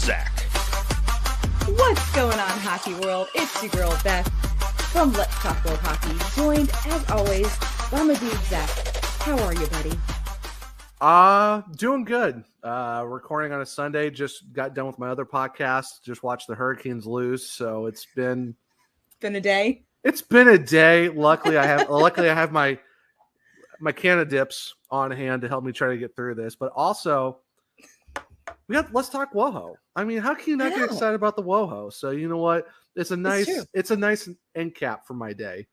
Zach. What's going on, hockey world? It's your girl, Beth, from Let's Talk World Hockey, joined, as always, by my dude, Zach. How are you, buddy? Doing good. Recording on a Sunday. Just got done with my other podcast. Just watched the Hurricanes lose. So it's been a day. It's been a day. Luckily, I have my can of dips on hand to help me try to get through this. But also, let's talk WoHo. I mean, how can you not get excited about the WoHo? So you know what? It's a nice end cap for my day.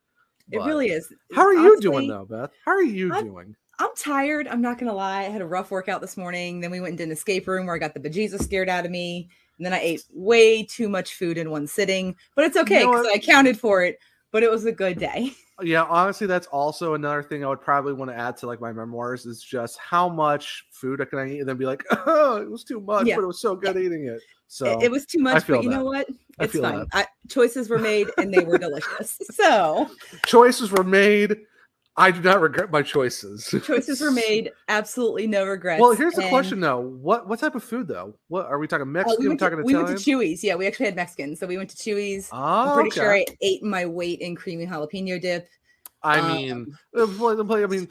It really is. How are you doing though, Beth? How are you doing? I'm tired. I'm not going to lie. I had a rough workout this morning. Then we went and did an escape room where I got the bejesus scared out of me. And then I ate way too much food in one sitting. But it's okay because I accounted for it. But it was a good day. Yeah, honestly, that's also another thing I would probably want to add to like my memoirs is just how much food can I eat and then be like, oh, it was too much, but it was so good eating it. So it was too much, but you know what? It's fine. Choices were made and they were delicious. So choices were made. I do not regret my choices. Choices were made. Absolutely no regrets. Well, here's the question, though. What type of food, though? What are we talking? Mexican? We went Italian? to Chewy's. Yeah, we actually had Mexican. So we went to Chewy's. I'm pretty sure I ate my weight in creamy jalapeno dip.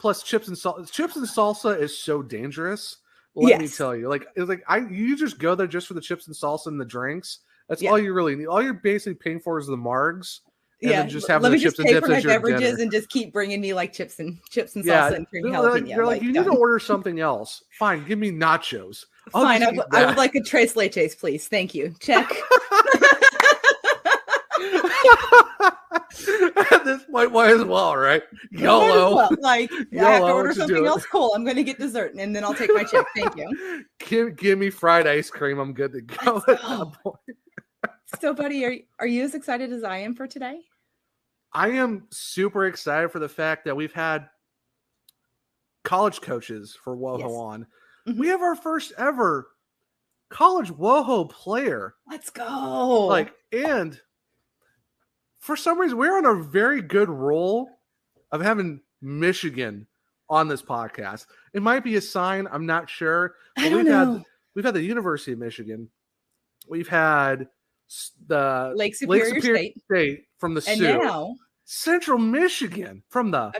Plus chips and salsa. Chips and salsa is so dangerous. Let me tell you. You just go there just for the chips and salsa and the drinks. That's all you really need. All you're basically paying for is the margs. And just have the chips and dips as your beverages dinner. And just keep bringing me like chips and salsa and creamy jalapeno. You're like, you need to order something else. Fine, give me nachos. Fine, I would like a tres leches, please. Thank you. Check. At this point, might as well, right? YOLO. I have to order something else. Cool. I'm going to get dessert and then I'll take my check. Thank you. Give me fried ice cream. I'm good to go at that point. So, buddy, are you as excited as I am for today? I am super excited for the fact that we've had college coaches for WoHo on. Mm-hmm. We have our first ever college WoHo player. Let's go. And for some reason, we're on a very good roll of having Michigan on this podcast. It might be a sign. I'm not sure. I don't know. We've had the University of Michigan. We've had the Lake Superior State from the and Sioux. Now Central Michigan from the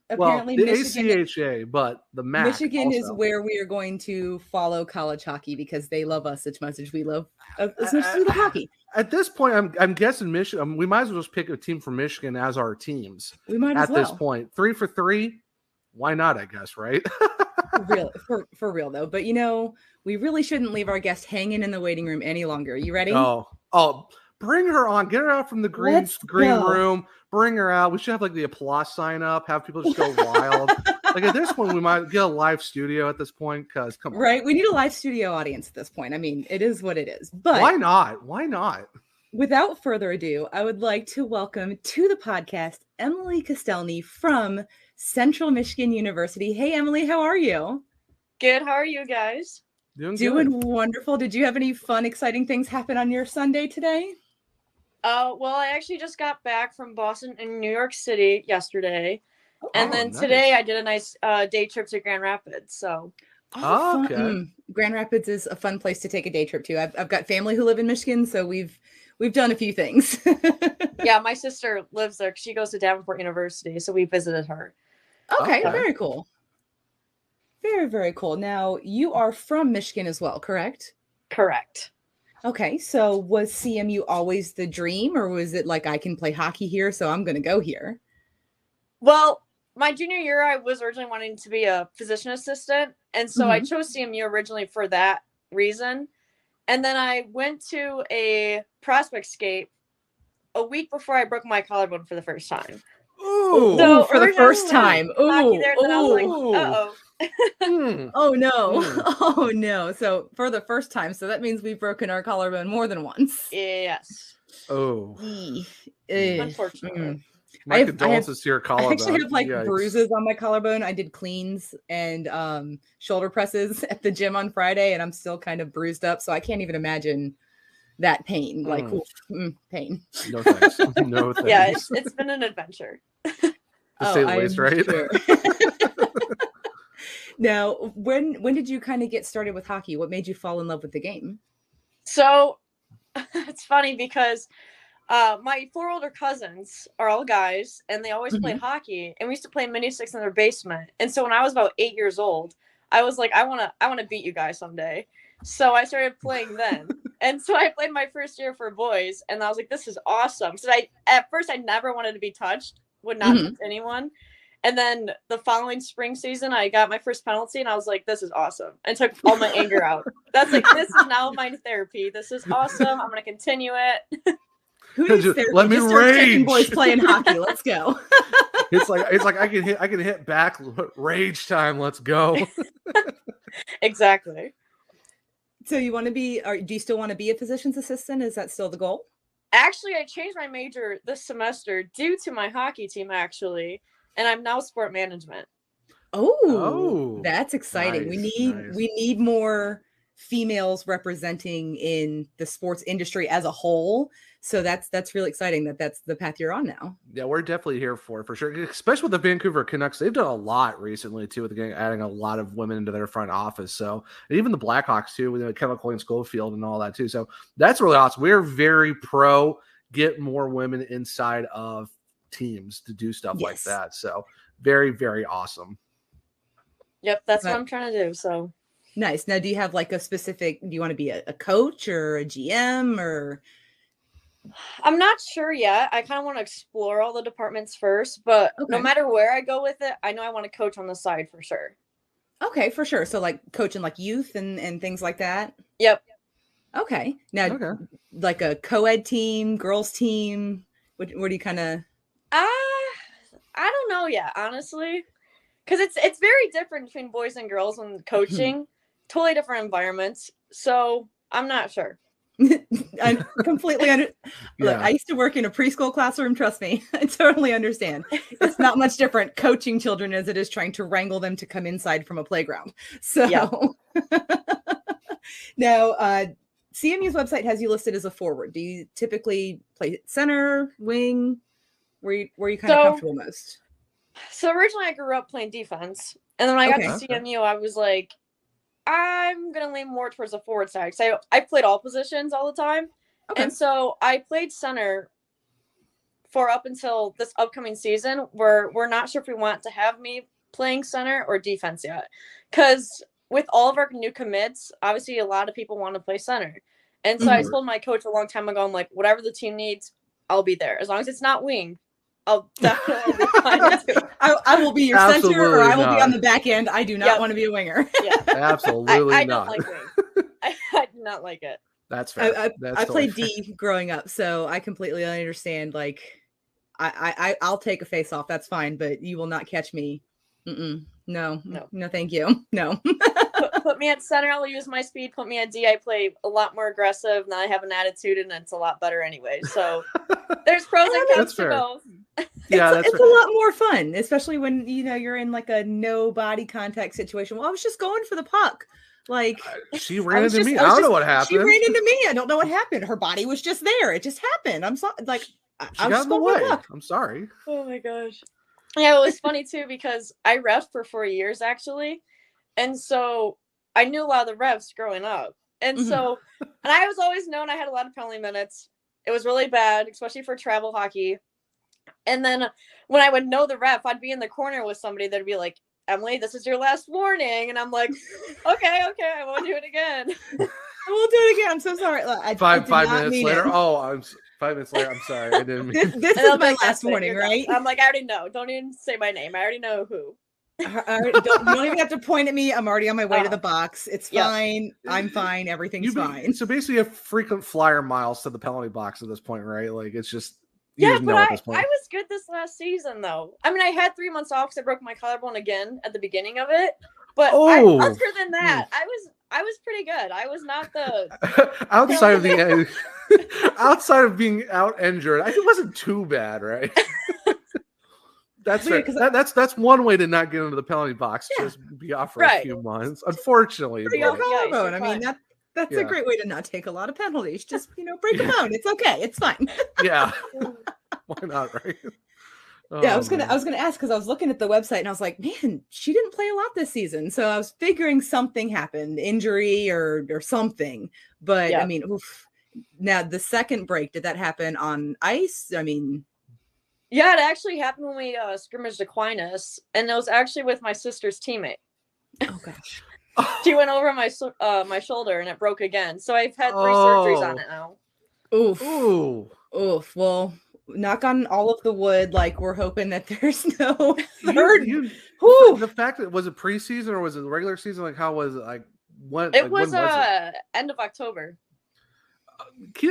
apparently the Michigan, ACHA, but the MAC Michigan also. Is where we are going to follow college hockey because they love us as much as we love as much as we love hockey. At this point, I'm guessing Michigan. We might as well just pick a team from Michigan as our teams. We might as well. At this point, 3 for 3. Why not? I guess, right? for real though. But we really shouldn't leave our guest hanging in the waiting room any longer. You ready? Oh, bring her on. Get her out from the green room. Bring her out. We should have the applause sign up. Have people just go wild. At this point, we might get a live studio at this point because come on. Right. We need a live studio audience at this point. I mean, it is what it is. But why not? Why not? Without further ado, I would like to welcome to the podcast Emily Kostelny from Central Michigan University. Hey, Emily, how are you? Good. How are you guys? Doing wonderful. Did you have any fun, exciting things happen on your Sunday today? Well, I actually just got back from Boston and New York City yesterday. And then today I did a nice day trip to Grand Rapids. So, okay. Grand Rapids is a fun place to take a day trip to. I've got family who live in Michigan, so we've done a few things. Yeah, my sister lives there. She goes to Davenport University, so we visited her. Okay, very cool. Very, very cool. Now, you are from Michigan as well, correct? Correct. Okay, so was CMU always the dream, or was it I can play hockey here, so I'm going to go here? Well, my junior year, I was originally wanting to be a physician assistant, and so I chose CMU originally for that reason. And then I went to a prospect skate a week before I broke my collarbone for the first time. Ooh, so for the first time. Ooh, there, then I was like, uh-oh. Oh no. Oh no. So for the first time, so that means we've broken our collarbone more than once. Yes. Oh. Unfortunately. My condolences to your collarbone. I actually have bruises on my collarbone. I did cleans and shoulder presses at the gym on Friday, and I'm still kind of bruised up. So I can't even imagine that pain. Pain. No thanks. No thanks. Yeah, it's been an adventure. To say the least, right? Sure. Now, when did you kind of get started with hockey? What made you fall in love with the game? So it's funny because my 4 older cousins are all guys, and they always played hockey, and we used to play mini sticks in their basement. And so when I was about 8 years old, I was like, I wanna beat you guys someday. So I started playing then. And so I played my first year for boys, and I was like, this is awesome. So at first I never wanted to be touched, would not touch anyone. And then the following spring season, I got my first penalty, and I was like, this is awesome. And took all my anger out. That's like, this is now my therapy. This is awesome. I'm going to continue it. Who needs therapy? Let me rage. Boys playing hockey. Let's go. It's like I can hit back. Rage time. Let's go. Exactly. So you want to be, or do you still want to be a physician's assistant? Is that still the goal? Actually, I changed my major this semester due to my hockey team, actually. And I'm now sport management. Oh, that's exciting. Nice, we need more females representing in the sports industry as a whole. So that's really exciting that's the path you're on now. Yeah, we're definitely here for sure. Especially with the Vancouver Canucks, they've done a lot recently too with adding a lot of women into their front office. So and even the Blackhawks too, with Kevin Coyne Schofield and all that too. So that's really awesome. We're very pro get more women inside of teams to do stuff like that. So very, very awesome. Yep, that's what I'm trying to do. So nice. Now, do you have like a specific, do you want to be a coach or a GM or? I'm not sure yet. I kind of want to explore all the departments first, but no matter where I go with it, I know I want to coach on the side for sure. Okay, for sure. So like coaching like youth and things like that? Yep. Okay. Now, like a co-ed team, girls team, what do you kind of? I don't know yet, honestly. Because it's very different between boys and girls when coaching. Totally different environments. So I'm not sure. I completely Look, I used to work in a preschool classroom. Trust me, I totally understand. It's not much different coaching children as it is trying to wrangle them to come inside from a playground. So now, CMU's website has you listed as a forward. Do you typically play center, wing? Where you kind of comfortable most? So originally I grew up playing defense, and then when I got to CMU, I was like, I'm going to lean more towards the forward side. So I played all positions all the time. And so I played center for up until this upcoming season, where we're not sure if we want to have me playing center or defense yet. Because with all of our new commits, obviously a lot of people want to play center. And so I told my coach a long time ago, I'm like, whatever the team needs, I'll be there. As long as it's not wing, I'll definitely be fine too. I will be your center, or I will be on the back end. I do not want to be a winger. Absolutely I not. don't like wing. I do not like it. That's fair. I played D growing up, so I completely understand. Like, I'll take a face off. That's fine, but you will not catch me. No, thank you. No. Put me at center, I'll use my speed. Put me at D, I play a lot more aggressive, and I have an attitude, and it's a lot better anyway. So there's pros and cons to both. It's a lot more fun, especially when you're in like a no body contact situation. Well, I was just going for the puck. Like she ran into me. I don't know what happened. She ran into me. I don't know what happened. Her body was just there. It just happened. I'm sorry. Like I was got in the way. I'm sorry. Oh my gosh. Yeah, it was funny too because I refed for 4 years actually, and so I knew a lot of the refs growing up, and so and I was always known I had a lot of penalty minutes. It was really bad, especially for travel hockey. And then when I would know the ref, I'd be in the corner with somebody that'd be like, Emily, this is your last warning. And I'm like, okay, I won't do it again. I won't do it again. I'm so sorry. Five minutes later. I'm 5 minutes later. I'm sorry. I didn't mean this is my last warning, right? I'm like, I already know. Don't even say my name. I already know who. You don't even have to point at me. I'm already on my way to the box. It's fine. I'm fine. Everything's fine. So basically, a frequent flyer miles to the penalty box at this point, right? Like it's just but I was good this last season though. I mean, I had 3 months off because I broke my collarbone again at the beginning of it. But other than that, I was pretty good. I was not the outside of being out injured. I think it wasn't too bad, right? That's fair. That's one way to not get into the penalty box. Just be off for a few months. Unfortunately, collarbone. I mean that's a great way to not take a lot of penalties. Just break a bone. It's okay. It's fine. Yeah. Why not, right? Yeah, I was gonna ask because I was looking at the website and I was like, man, she didn't play a lot this season. So I was figuring something happened, injury or something. But I mean, oof. Now the second break, did that happen on ice? I mean, yeah, it actually happened when we scrimmaged Aquinas, and it was actually with my sister's teammate. Oh gosh. She went over my my shoulder and it broke again. So I've had 3 surgeries on it now. Oof. Ooh. Oof. Well, knock on all of the wood. Like we're hoping that there's no third. The fact that was it preseason or was it regular season? Like how was it? Like when? It was end of October.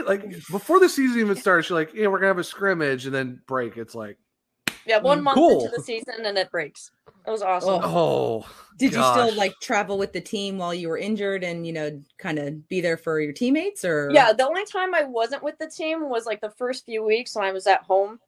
Like before the season even started, she's like, "Yeah, we're gonna have a scrimmage and then break." It's like, 1 month into the season and it breaks. It was awesome. Oh, did you still like travel with the team while you were injured and kind of be there for your teammates? Or yeah, the only time I wasn't with the team was like the first few weeks when I was at home,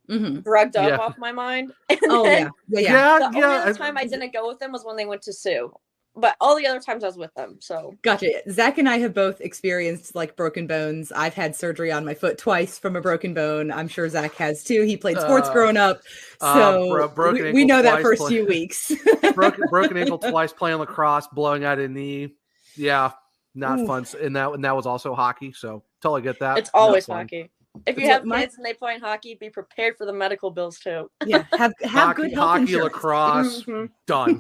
drugged up off my mind. And the only other time I didn't go with them was when they went to Sioux. But all the other times I was with them. So gotcha. Zach and I have both experienced like broken bones. I've had surgery on my foot twice from a broken bone. I'm sure Zach has too. He played sports growing up. So we know that first few weeks. broken ankle twice playing lacrosse, blowing out a knee. Yeah, not fun. And that was also hockey. So totally get that. It's always hockey. If you have kids and they play hockey, be prepared for the medical bills too. Yeah, have hockey, good health hockey, insurance. Lacrosse, done.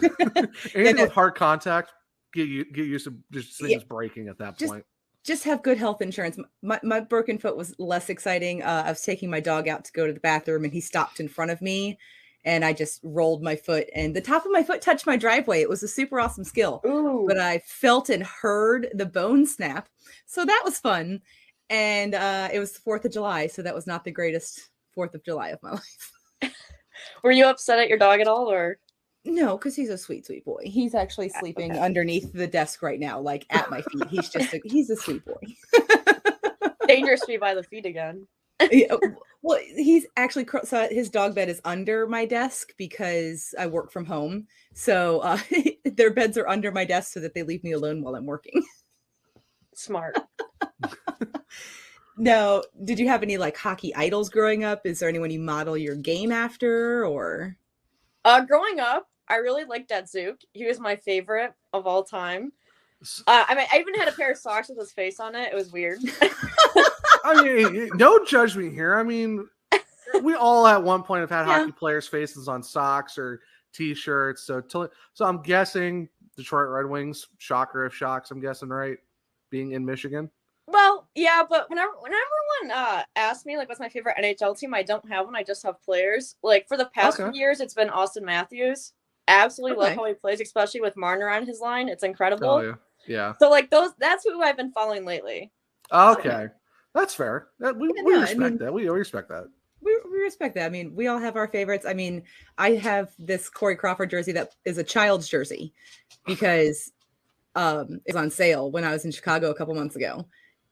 Anything with hard contact, get used to just things breaking at that point. Just have good health insurance. My broken foot was less exciting. I was taking my dog out to go to the bathroom, and he stopped in front of me, and I just rolled my foot, and the top of my foot touched my driveway. It was a super awesome skill, but I felt and heard the bone snap, so that was fun. And it was the 4th of July, so that was not the greatest 4th of July of my life. Were you upset at your dog at all, or? No, because he's a sweet, sweet boy. He's actually sleeping underneath the desk right now, like at my feet. He's a sweet boy. Dangerous to be by the feet again. Well, he's actually, so his dog bed is under my desk because I work from home. So their beds are under my desk so that they leave me alone while I'm working. Smart. No, did you have any like hockey idols growing up? Is there anyone you model your game after, or? Growing up, I really liked Datsuk. He was my favorite of all time. I even had a pair of socks with his face on it. It was weird. I mean, no judgment here. I mean, we all at one point have had hockey players' faces on socks or T-shirts. So I'm guessing Detroit Red Wings. Shocker of shocks, I'm guessing, right? Being in Michigan. Well, yeah, but whenever everyone asks me like what's my favorite NHL team, I don't have one. I just have players. Like for the past few years, it's been Austin Matthews. Absolutely love how he plays, especially with Marner on his line. It's incredible. Oh, yeah. So like that's who I've been following lately. Okay, that's fair. We respect that. We respect that. We respect that. I mean, we all have our favorites. I mean, I have this Corey Crawford jersey that is a child's jersey because it's on sale when I was in Chicago a couple months ago.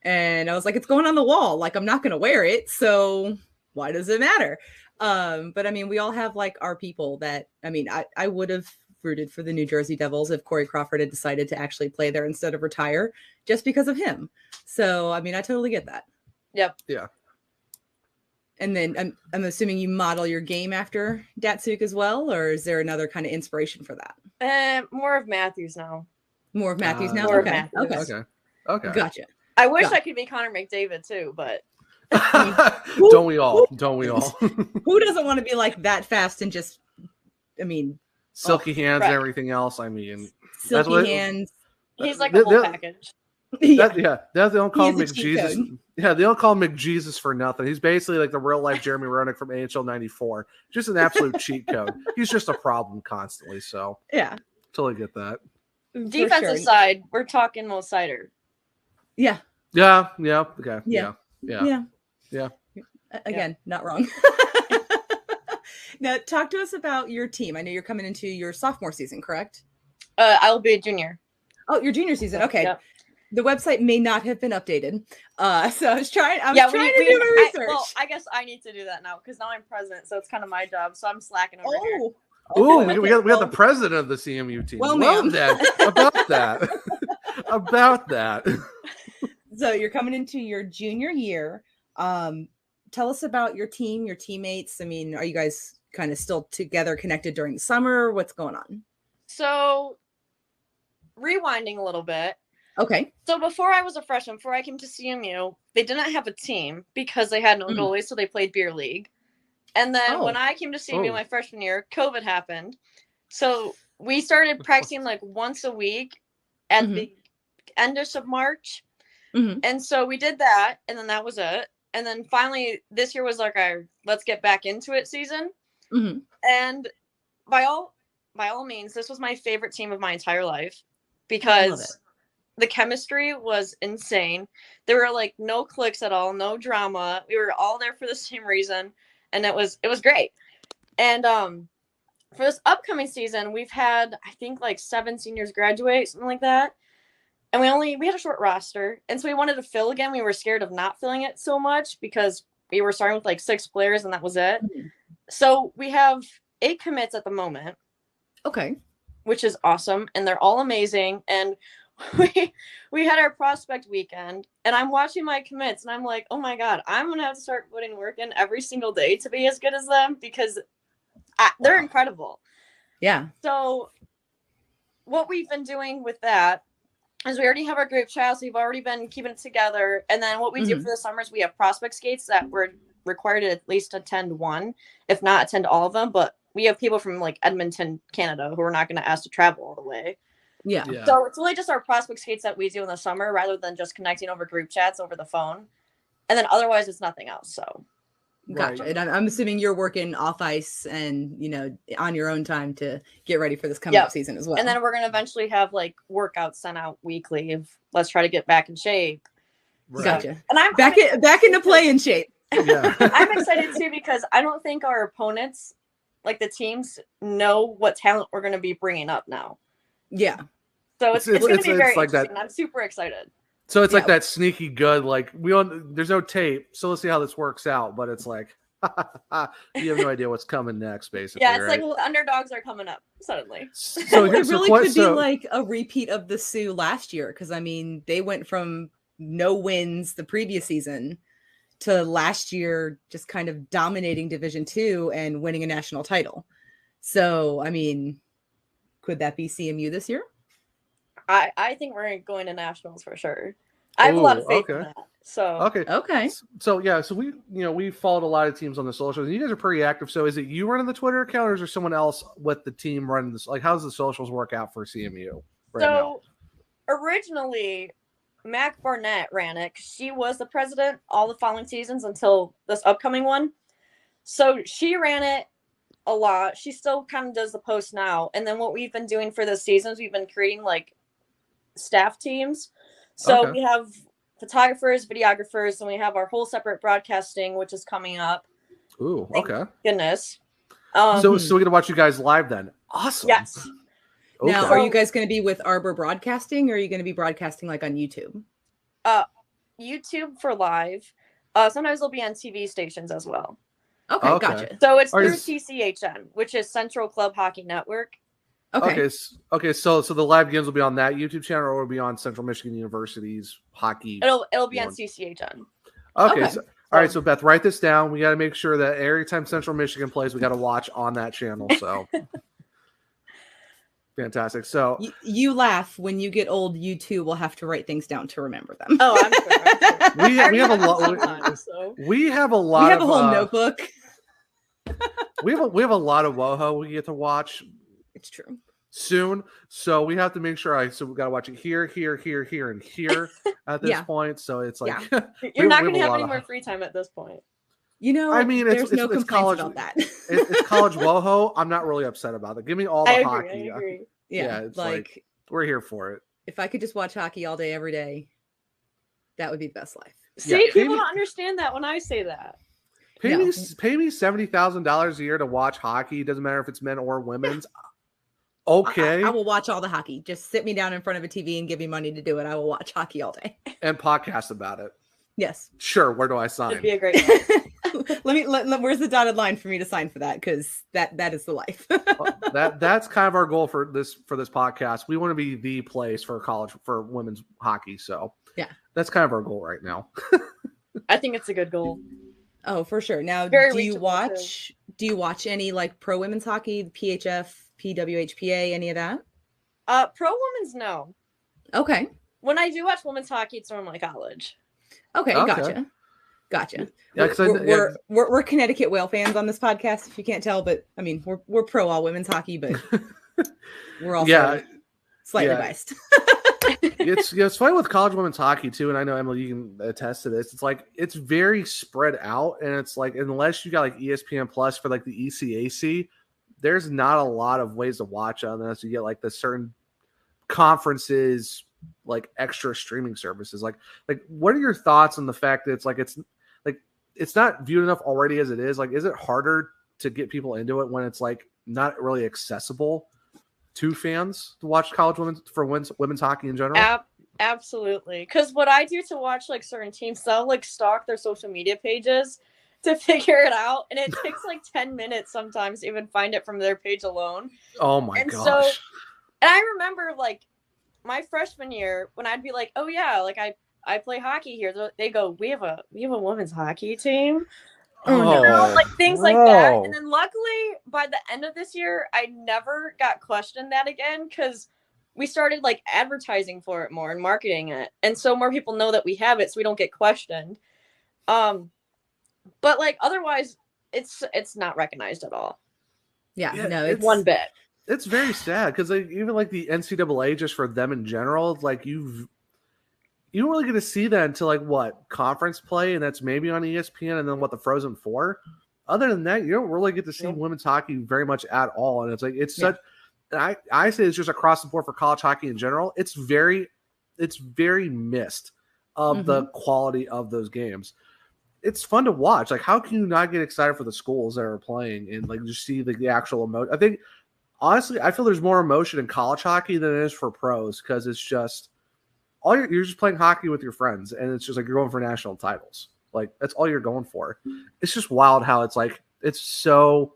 And I was like, it's going on the wall. Like, I'm not going to wear it. So why does it matter? But I mean, we all have like our people that, I mean, I would have rooted for the New Jersey Devils if Corey Crawford had decided to actually play there instead of retire just because of him. So, I mean, I totally get that. Yep. Yeah. And then I'm assuming you model your game after Datsuk as well, or is there another kind of inspiration for that? More of Matthews now. More of Matthews now? Okay. Gotcha. I wish I could be Connor McDavid too, but don't we all? Who doesn't want to be like that fast and just, I mean, silky hands and everything else? I mean, silky hands. He's like a whole package. They don't call him McJesus. Yeah, they don't call him McJesus for nothing. He's basically like the real life Jeremy Roenick from AHL '94. Just an absolute cheat code. He's just a problem constantly. So yeah, totally get that. Defensive side, we're talking Mo Seider. Yeah. Okay. Yeah. Again, not wrong. Now, talk to us about your team. I know you're coming into your sophomore season, correct? I'll be a junior. Oh, your junior season. Okay. Yep. The website may not have been updated. So I was trying to do my research. Well, I guess I need to do that now because now I'm president, so it's kind of my job. So I'm slacking over here. Okay, we got the president of the CMU team. Well, about that. So you're coming into your junior year. Tell us about your team, your teammates. I mean, are you guys kind of still together, connected during the summer? What's going on? So, rewinding a little bit. Okay. So before I was a freshman, before I came to CMU, they didn't have a team because they had no goalies, so they played beer league. And then when I came to CMU my freshman year, COVID happened. So we started practicing like once a week at the end of March. And so we did that, and then that was it. And then finally this year was like our let's get back into it season. And by all means, this was my favorite team of my entire life because the chemistry was insane. There were like no cliques at all, no drama. We were all there for the same reason, and it was great. And for this upcoming season, we've had I think like 7 seniors graduate, something like that. And we had a short roster, and so we wanted to fill again. We were scared of not filling it so much because we were starting with like 6 players, and that was it. So we have 8 commits at the moment. Okay. Which is awesome, and they're all amazing. And we had our prospect weekend, and I'm watching my commits, and I'm like, oh my god, I'm gonna have to start putting work in every single day to be as good as them because they're incredible. Yeah. So what we've been doing with that is we already have our group chat, so we've already been keeping it together. And then what we do for the summer is we have prospect skates that we're required to at least attend one, if not attend all of them. But we have people from like Edmonton, Canada, who are not going to ask to travel all the way. Yeah. So it's really just our prospect skates that we do in the summer rather than just connecting over group chats over the phone. And then otherwise it's nothing else. So. Gotcha. And I'm assuming you're working off ice and, on your own time to get ready for this coming up season as well. And then we're going to eventually have like workouts sent out weekly. Let's try to get back in shape. Right. Gotcha. And I'm back into play in shape. Yeah. I'm excited too because I don't think our opponents, like the teams, know what talent we're going to be bringing up now. Yeah. So it's going to be very like interesting. I'm super excited. So it's like that sneaky good, like there's no tape, so let's see how this works out. But it's like you have no idea what's coming next, basically. Yeah, it's like underdogs are coming up suddenly. So it really could be like a repeat of the Sioux last year, because I mean they went from no wins the previous season to last year just kind of dominating Division II and winning a national title. So I mean, could that be CMU this year? I think we're going to nationals for sure. I have a lot of faith in that. So okay. So yeah, so we followed a lot of teams on the socials, and you guys are pretty active. So is it you running the Twitter account, or is there someone else with the team running this? Like, how does the socials work out for CMU right now? Originally, Mac Barnett ran it because she was the president all the following seasons until this upcoming one. So she ran it a lot. She still kind of does the post now. And then what we've been doing for this season is we've been creating like staff teams. So we have photographers, videographers, and we have our whole separate broadcasting, which is coming up. Ooh, Thank goodness. So we're gonna watch you guys live then. Awesome. Yes. Okay. Now, are you guys going to be with Arbor Broadcasting, or are you going to be broadcasting like on YouTube? YouTube for live. Sometimes they'll be on TV stations as well. Okay, gotcha. So it's through TCHN, which is Central Club Hockey Network. Okay. So the live games will be on that YouTube channel, or will be on Central Michigan University's hockey. It'll be on CCHN. Okay. So, all right. So Beth, write this down. We got to make sure that every time Central Michigan plays, we got to watch on that channel. So fantastic. So you laugh when you get old. You too will have to write things down to remember them. Oh, I'm sure. We have a lot. We have a lot. We have a whole notebook. we have a lot of WoHo we get to watch. It's true. Soon, so we have to make sure. So we got to watch it here, and here at this point. So it's like you're not going to have any more free time at this point. I mean, there's no complaints college about that. It's college WoHo. I'm not really upset about it. Give me all the hockey. I agree. Yeah, it's like we're here for it. If I could just watch hockey all day, every day, that would be the best life. See, people don't understand that when I say that. Pay me $70,000 a year to watch hockey. Doesn't matter if it's men or women's. Okay. I will watch all the hockey. Just sit me down in front of a TV and give me money to do it. I will watch hockey all day. And podcast about it. Yes. Sure. Where do I sign? It'd be a great where's the dotted line for me to sign for that? Because that is the life. That's kind of our goal for this podcast. We want to be the place for women's hockey. So yeah, that's kind of our goal right now. I think it's a good goal. Oh, for sure. Now, Very do you watch Do you watch any like pro women's hockey, PHF, PWHPA, any of that? Pro women's, no. Okay. When I do watch women's hockey, it's normally college. Okay, gotcha. Yeah, we're Connecticut Whale fans on this podcast, if you can't tell, but I mean we're pro all women's hockey, but we're also slightly biased. It's funny with college women's hockey too, and I know Emily, you can attest to this. It's like it's very spread out, and it's like unless you got like ESPN Plus for like the ECAC, there's not a lot of ways to watch unless you get like the certain conferences, like extra streaming services. Like what are your thoughts on the fact that it's not viewed enough already as it is? Like, is it harder to get people into it when it's like not really accessible to fans to watch college women's hockey in general? Absolutely. Because what I do to watch like certain teams, I'll like stalk their social media pages to figure it out, and it takes like 10 minutes sometimes to even find it from their page alone. Oh my gosh. And I remember like my freshman year when I'd be like, oh yeah, like I play hockey here. They go, we have a women's hockey team. Like things like that. And then luckily by the end of this year, I never got questioned that again, because we started like advertising for it more and marketing it. And so more people know that we have it, so we don't get questioned. But like otherwise it's not recognized at all. Yeah, no, it's one bit. It's very sad because like, even like the NCAA, just for them in general, like you don't really get to see that until like what conference play, and that's maybe on ESPN, and then what the Frozen Four. Other than that, you don't really get to see women's hockey very much at all. And it's like such. And I say it's just across the board for college hockey in general. It's very missed of the quality of those games. It's fun to watch. Like, how can you not get excited for the schools that are playing and like just see the actual emotion? I think honestly, I feel there's more emotion in college hockey than it is for pros, because it's just you're just playing hockey with your friends, and it's just like you're going for national titles. Like that's all you're going for. It's just wild how it's like it's so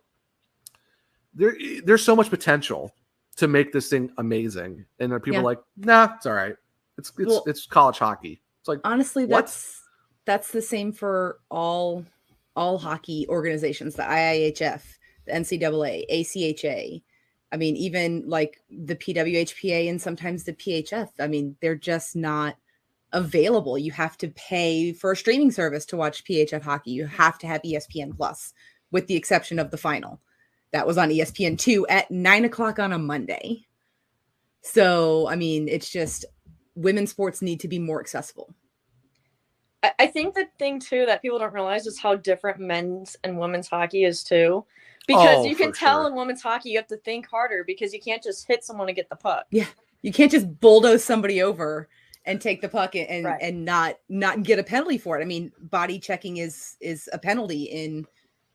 there's so much potential to make this thing amazing, and there are people like, nah, it's all right. It's college hockey. It's like, honestly, that's the same for all hockey organizations, the IIHF, the NCAA, ACHA. I mean, even like the PWHPA and sometimes the PHF. I mean, they're just not available. You have to pay for a streaming service to watch PHF hockey. You have to have ESPN Plus, with the exception of the final. That was on ESPN2 at 9:00 on a Monday. So, I mean, it's just women's sports need to be more accessible. I think the thing too that people don't realize is how different men's and women's hockey is too. Because you can tell in women's hockey, you have to think harder because you can't just hit someone to get the puck. Yeah. You can't just bulldoze somebody over and take the puck and not get a penalty for it. I mean, body checking is a penalty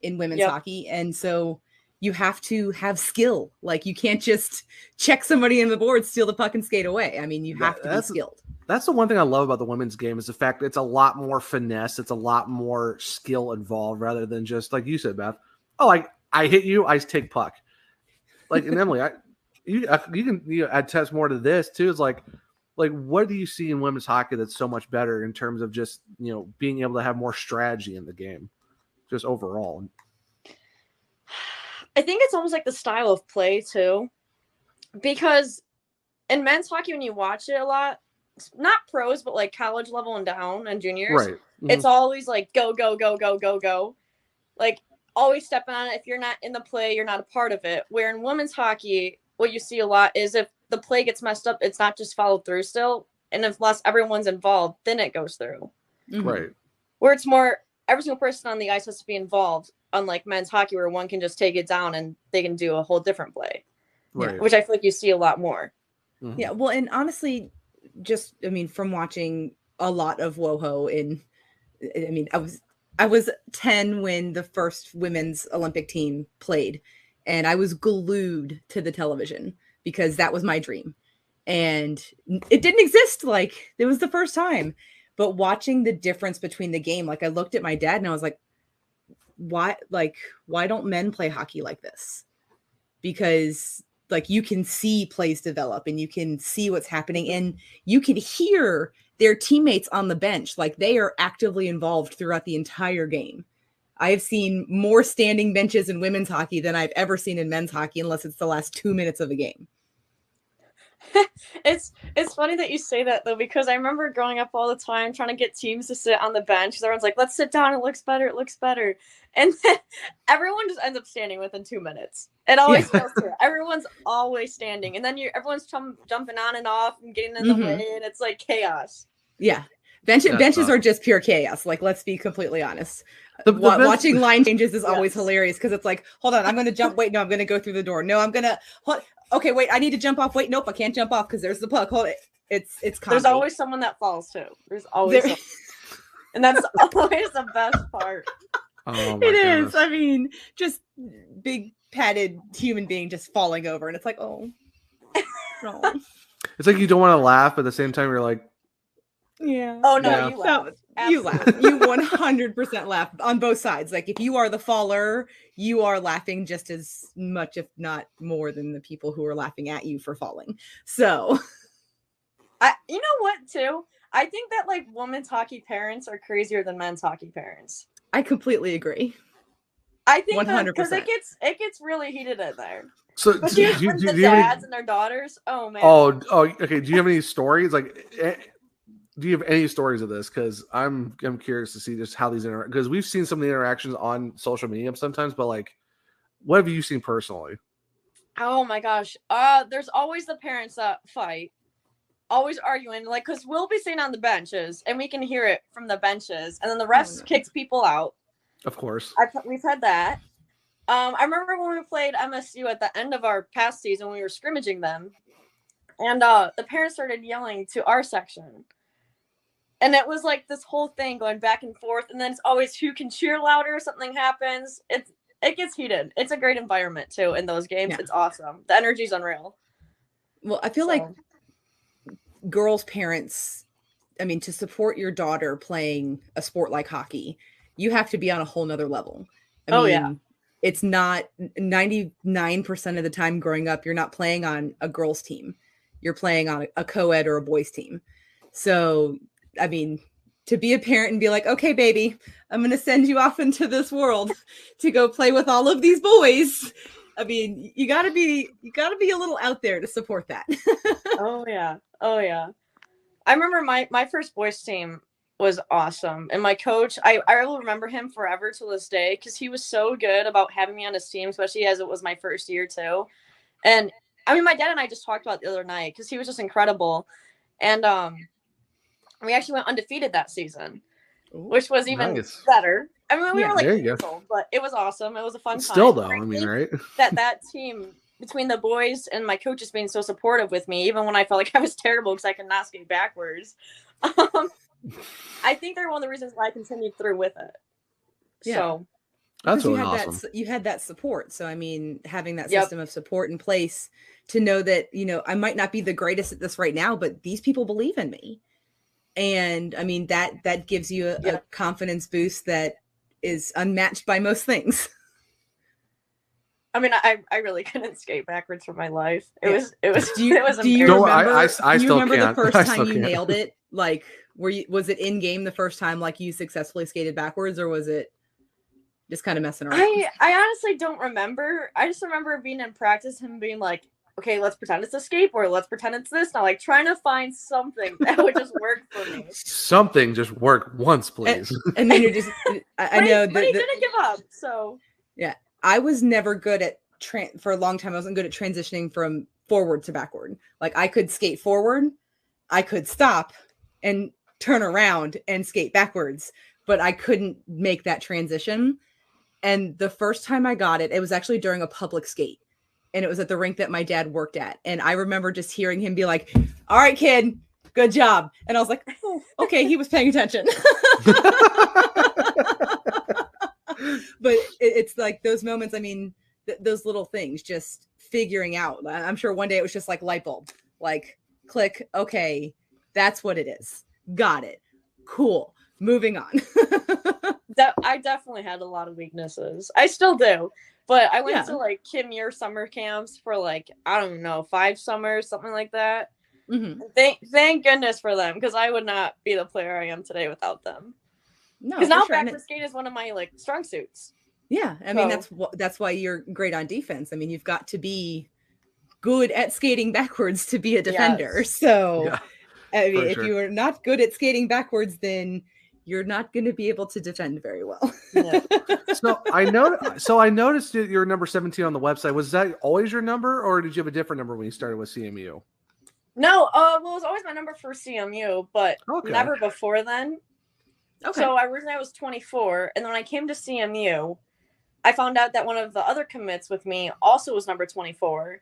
in women's hockey. And so you have to have skill. Like you can't just check somebody in the board, steal the puck and skate away. I mean, you have to be skilled. That's the one thing I love about the women's game is the fact that it's a lot more finesse. It's a lot more skill involved rather than just like you said, Beth. Oh, I hit you, I take puck. Like, and Emily, you can attest more to this too. It's like what do you see in women's hockey that's so much better in terms of just, being able to have more strategy in the game, just overall? I think it's almost like the style of play too, because in men's hockey, when you watch it a lot, not pros, but like college level and down and juniors, right? It's always like go, go, go, go, go, go. Like always stepping on it. If you're not in the play, you're not a part of it. Where in women's hockey, what you see a lot is if the play gets messed up, it's not just followed through still. And unless everyone's involved, then it goes through. Right. Where it's more every single person on the ice has to be involved, unlike men's hockey where one can just take it down and they can do a whole different play. Right. Which I feel like you see a lot more. Mm-hmm. Yeah. Well, and honestly, from watching a lot of WoHo I was 10 when the first women's Olympic team played, and I was glued to the television because that was my dream. And it didn't exist. Like, it was the first time. But watching the difference between the game, like I looked at my dad and I was like, why don't men play hockey like this? Because like you can see plays develop and you can see what's happening and you can hear their teammates on the bench. Like they are actively involved throughout the entire game. I have seen more standing benches in women's hockey than I've ever seen in men's hockey, unless it's the last 2 minutes of a game. It's funny that you say that though, because I remember growing up all the time trying to get teams to sit on the bench because everyone's like, let's sit down, it looks better, and then everyone just ends up standing within 2 minutes. It always feels true. Everyone's always standing, and then everyone's jumping on and off and getting in the way, and it's like chaos. Yeah, benches are just pure chaos. Like, let's be completely honest. Watching line changes is always hilarious because it's like, hold on, I'm going to jump. Wait, no, I'm going to go through the door. No, I'm going to okay, wait, I need to jump off. Wait, nope, I can't jump off because there's the puck. Hold it. It's comedy. There's always someone that falls too. There's always someone. And that's always the best part. Oh my it goodness. is. I mean, just big padded human being just falling over, and it's like, oh. No. It's like you don't want to laugh, but at the same time you're like, yeah. Oh no, you laugh. You laugh. You 100% laugh on both sides. Like, if you are the faller, you are laughing just as much, if not more, than the people who are laughing at you for falling. So, you know what, too? I think that like women's hockey parents are crazier than men's hockey parents. I completely agree. I think 100%. Because it gets really heated in there. So but do you the dads and their daughters? Oh man. Oh, okay. Do you have any stories? Like, do you have any stories of this? Because I'm curious to see just how these interact. Because we've seen some of the interactions on social media sometimes, but like, what have you seen personally? Oh my gosh. There's always the parents that fight, always arguing. Like, because we'll be sitting on the benches and we can hear it from the benches, and then the refs kicks people out. Of course. We've had that. I remember when we played MSU at the end of our past season, we were scrimmaging them, and the parents started yelling to our section. And it was like this whole thing going back and forth. And then it's always who can cheer louder. Something happens. It gets heated. It's a great environment too in those games. Yeah. It's awesome. The energy's unreal. Well, I feel like girls' parents, I mean, to support your daughter playing a sport like hockey, you have to be on a whole nother level. I mean, it's not 99% of the time growing up, you're not playing on a girls' team. You're playing on a co-ed or a boys' team. So, I mean, to be a parent and be like, okay, baby, I'm going to send you off into this world to go play with all of these boys. I mean, you gotta be a little out there to support that. Oh yeah. I remember my first boys team was awesome. And my coach, I will remember him forever to this day, because he was so good about having me on his team, especially as it was my first year too. And I mean, my dad and I just talked about it the other night because he was just incredible. And we actually went undefeated that season, which was even better. I mean, we were like 8 years old, but it was awesome. It was a fun time. Still, though, I mean, right? That team, between the boys and my coaches being so supportive with me, even when I felt like I was terrible because I could not skate backwards, I think they're one of the reasons why I continued through with it. Yeah. So that's really awesome. You had that support. So, I mean, having that system of support in place to know that, you know, I might not be the greatest at this right now, but these people believe in me. And I mean, that gives you a confidence boost that is unmatched by most things. I mean, I really couldn't skate backwards for my life. It was. Do you remember the first time you nailed it? Like, was it in game the first time, like you successfully skated backwards, or was it just kind of messing around? I honestly don't remember. I just remember being in practice and being like, okay, let's pretend it's a skateboard. Let's pretend it's this. Now, like, trying to find something that would just work for me. Something just work once, please. And then you're just, I know that. But he didn't give up, so. Yeah. I was never good at, for a long time, I wasn't good at transitioning from forward to backward. Like, I could skate forward, I could stop and turn around and skate backwards, but I couldn't make that transition. And the first time I got it, it was actually during a public skate. And it was at the rink that my dad worked at. And I remember just hearing him be like, all right, kid, good job. And I was like, oh, okay, he was paying attention. But it's like those moments, I mean, those little things, just figuring out. I'm sure one day it was just like light bulb, like click, okay, that's what it is. Got it. Cool. Moving on. I definitely had a lot of weaknesses. I still do. But I went to like Kim Muir summer camps for like, I don't know, 5 summers, something like that. Mm-hmm. Thank goodness for them, because I would not be the player I am today without them. No, because now sure. backward skate is one of my like strong suits. Yeah, I mean that's why you're great on defense. I mean, you've got to be good at skating backwards to be a defender. Yes. So, I mean, if sure. you are not good at skating backwards, then you're not going to be able to defend very well. Yeah. So I noticed that you're number 17 on the website. Was that always your number, or did you have a different number when you started with CMU? No, well, it was always my number for CMU, but never before then. Okay. So originally I was 24, and then when I came to CMU, I found out that one of the other commits with me also was number 24.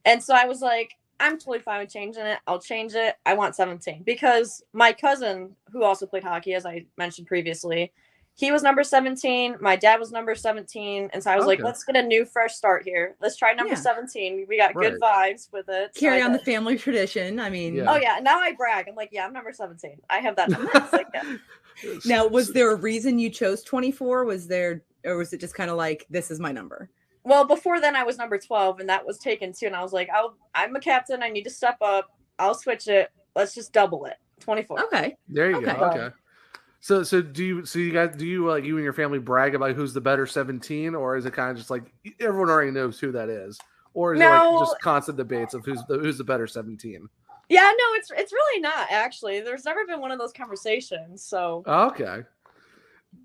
And so I was like, I'm totally fine with changing it. I'll change it. I want 17 because my cousin, who also played hockey, as I mentioned previously, he was number 17. My dad was number 17. And so I was like, let's get a new, fresh start here. Let's try number 17. We got good vibes with it. Carry on the family tradition. I mean, oh, yeah. Now I brag. I'm like, yeah, I'm number 17. I have that number. Like, yeah. Now, was there a reason you chose 24? Was there, or was it just kind of like, this is my number? Well, before then I was number 12 and that was taken too. And I was like, I'm a captain. I need to step up. I'll switch it. Let's just double it. 24. Okay. There you go. Okay. So you and your family brag about who's the better 17, or is it kind of just like everyone already knows who that is? Or is it like just constant debates of who's the better 17? Yeah, no, it's really not actually. There's never been one of those conversations. So okay.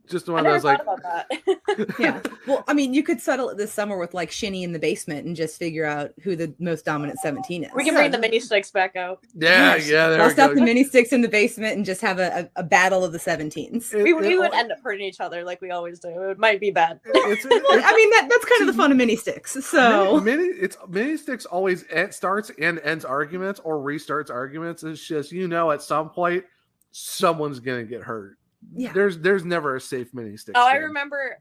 Just one of those like about that. Yeah. Well, I mean, you could settle it this summer with like Shinny in the basement and just figure out who the most dominant 17 is. We can bring the mini sticks back out. Yeah. Bust out the mini sticks in the basement and just have a battle of the 17s. We would end up hurting each other like we always do. It might be bad. I mean, that's kind of the fun of mini sticks. So mini sticks always starts and ends arguments or restarts arguments. It's just, at some point someone's gonna get hurt. Yeah. There's never a safe mini stick. Oh, I remember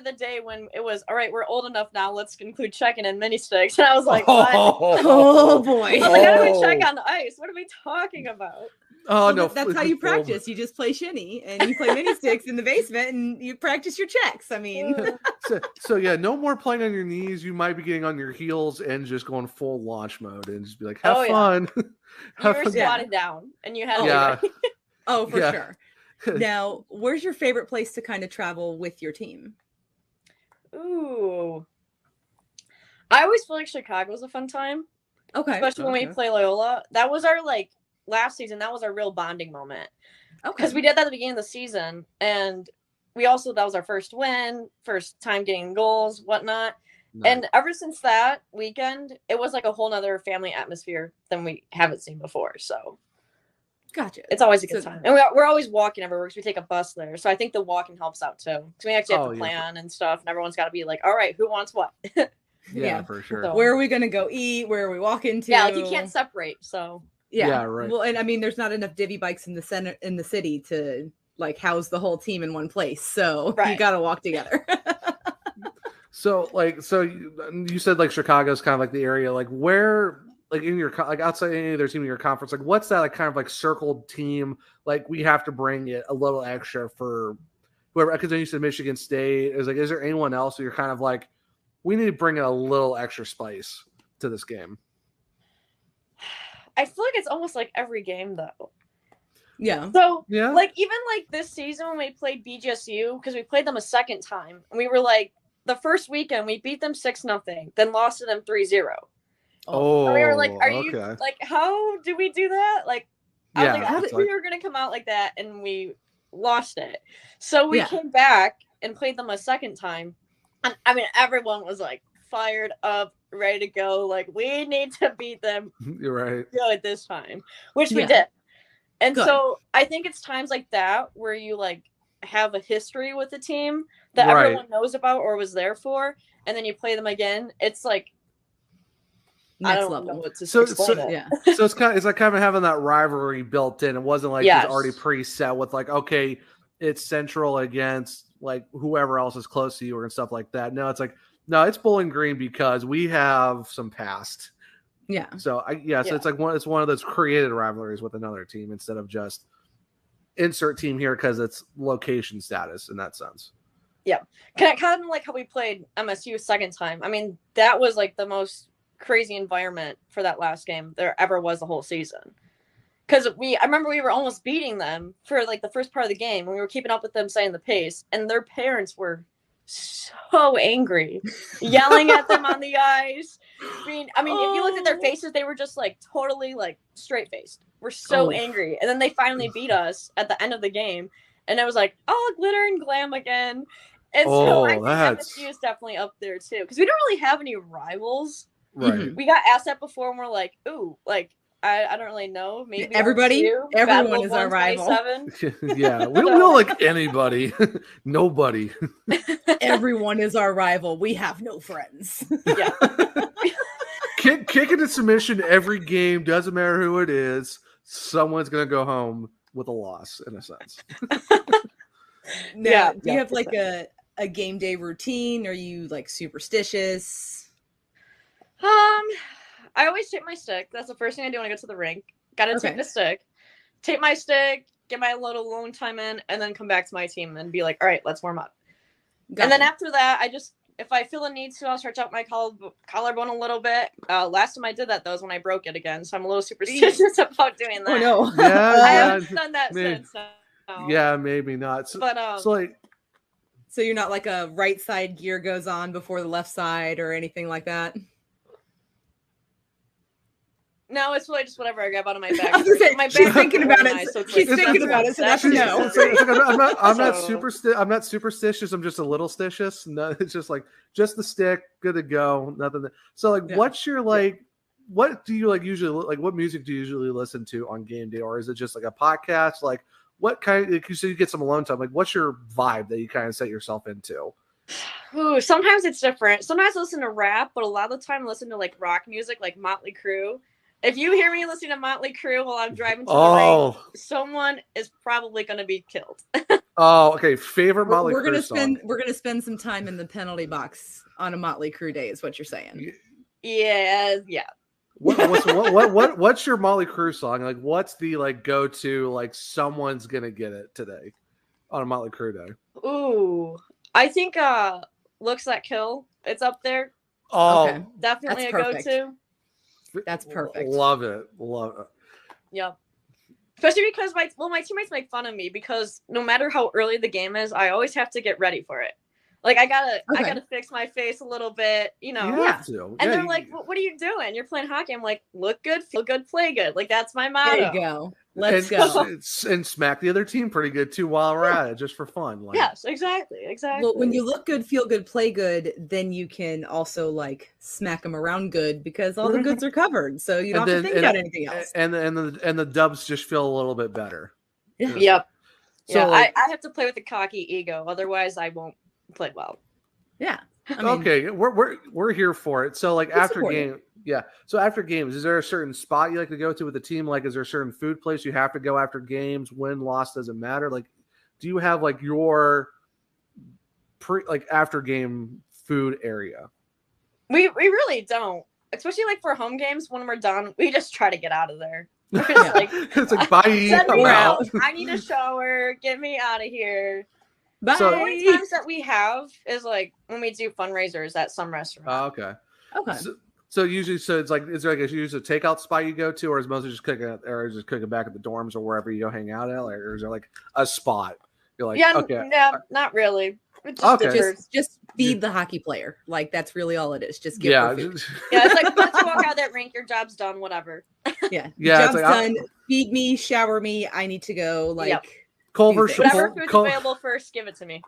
the day when it was all right, we're old enough now, let's include checking in mini sticks. And I was like, what? Oh boy. I was like, how do we check on the ice? What are we talking about? Oh no, that's how you practice. You just play Shinny and you play mini sticks in the basement and you practice your checks. I mean, so yeah, no more playing on your knees. You might be getting on your heels and just going full launch mode and just be like, have fun. You were squatted down and you had oh, for sure. Now, where's your favorite place to kind of travel with your team? Ooh, I always feel like Chicago's a fun time. Okay, especially when we play Loyola. That was our last season. That was our real bonding moment. Okay, because we did that at the beginning of the season, and that was our first win, first time getting goals, whatnot. Nice. And ever since that weekend, it was like a whole nother family atmosphere than we haven't seen before. So. Gotcha. It's always a good time. And we're always walking everywhere because we take a bus there. So I think the walking helps out too. Because we actually have to plan and stuff. And everyone's got to be like, all right, who wants what? Yeah, for sure. So, where are we going to go eat? Where are we walking to? Yeah, like you can't separate. So yeah, right. Well, and I mean, there's not enough divvy bikes in the city to like house the whole team in one place. So you got to walk together. So you said like Chicago's kind of like the area, like where, like in your, like outside any other team in your conference, like what's that like kind of like circled team? Like we have to bring it a little extra for whoever, because then you said Michigan State. Is there anyone else who you're kind of like, we need to bring a little extra spice to this game? I feel like it's almost like every game though. Yeah. So like even like this season when we played BGSU, because we played them a second time, and we were like the first weekend we beat them 6-0, then lost to them 3-0. Oh, and we were like, are you like, how do we do that? Like, I was like, how did we were going to come out like that? And we lost it. So we came back and played them a second time. And I mean, everyone was like fired up, ready to go. Like, we need to beat them. You're right. Good this time, which we did. And so I think it's times like that where you like have a history with the team that everyone knows about or was there for. And then you play them again. It's like, I don't know what to explain it. So it's like kind of having that rivalry built in. It wasn't like it's already preset with like, okay, it's Central against like whoever else is close to you and stuff like that. No, it's like, no, it's Bowling Green because we have some past. Yeah. So so it's like one of those created rivalries with another team instead of just insert team here because it's location status in that sense. Yeah. Kind of like how we played MSU second time. I mean, that was like the most crazy environment for that last game there ever was the whole season. because I remember we were almost beating them for like the first part of the game, and we were keeping up with them, setting the pace, and their parents were so angry, yelling at them on the ice. I mean, if you looked at their faces, they were just like totally like straight faced. We're so angry, and then they finally beat us at the end of the game, and it was like, oh, glitter and glam again. And so I think MSU is definitely up there too, because we don't really have any rivals. Right. We got asked that before, and we're like, ooh, like I don't really know. Maybe everyone is our rival. Yeah, we don't like anybody. Nobody. Everyone is our rival. We have no friends. Yeah. Kick into submission every game. Doesn't matter who it is. Someone's gonna go home with a loss, in a sense. Do you have like a game day routine? Are you like superstitious? I always tape my stick. That's the first thing I do when I go to the rink. Gotta tape the stick. Tape my stick, get my little alone time in, and then come back to my team and be like, all right, let's warm up. Gotcha. And then after that, if I feel a need to, I'll stretch out my collarbone a little bit. Last time I did that, though, was when I broke it again. So I'm a little superstitious about doing that. Oh, no. I haven't done that since. So. Yeah, maybe not. So, so you're not like a right side gear goes on before the left side or anything like that? No, it's really just whatever I grab out of my bag. She's thinking about it. She's thinking about it, so that's no. I'm not superstitious. I'm just a little stitious. No, it's just like just the stick, good to go. Nothing. So like, what's your like? What do you like usually like? What music do you usually listen to on game day, or is it just like a podcast? Like, what kind? Like, so you get some alone time. Like, what's your vibe that you kind of set yourself into? Ooh, sometimes it's different. Sometimes I listen to rap, but a lot of the time I listen to like rock music, like Motley Crue. If you hear me listening to Motley Crue while I'm driving to the rink, someone is probably going to be killed. Okay. Favorite Motley Crue song? We're gonna spend some time in the penalty box on a Motley Crue day, is what you're saying. Yeah. What's your Motley Crue song? Like, what's the like go to? Like, someone's gonna get it today on a Motley Crue day. Ooh, I think "Looks That Kill." It's up there. Oh, okay. Definitely a go to. That's perfect. Love it. Yeah. Especially because my teammates make fun of me because no matter how early the game is, I always have to get ready for it. Like I gotta fix my face a little bit, you know. You have to. And they're like, "What are you doing? You're playing hockey." I'm like, "Look good, feel good, play good." Like that's my motto. There you go. Let's go. And smack the other team pretty good too while we're at it, just for fun. Like, yes, exactly. Well, when you look good, feel good, play good, then you can also like smack them around good because all the goods are covered, so you don't have to think about anything else. And the dubs just feel a little bit better. Yeah. Yep. So yeah, I have to play with a cocky ego, otherwise I won't play well. Yeah. Okay, we're here for it. So like after game. Yeah. So after games, is there a certain spot you like to go to with the team? Like, is there a certain food place you have to go after games? Win, loss, doesn't matter. Like, do you have like your after game food area? We really don't. Especially like for home games, when we're done, we just try to get out of there. We're just like, it's like bye. Send me out. I need a shower. Get me out of here. Bye. So, the only times that we have is like when we do fundraisers at some restaurant. Oh, okay. So usually, is there like a usually a takeout spot you go to, or is mostly just cooking, back at the dorms or wherever you go hang out at, or is there like a spot? You're like, not really. Just feed the hockey player. Like that's really all it is. Just give food. It's like once you walk out of that rink, your job's done. Whatever. Yeah. Job's done. Feed me, shower me. I need to go. Like. Culver, whatever food's available first, give it to me.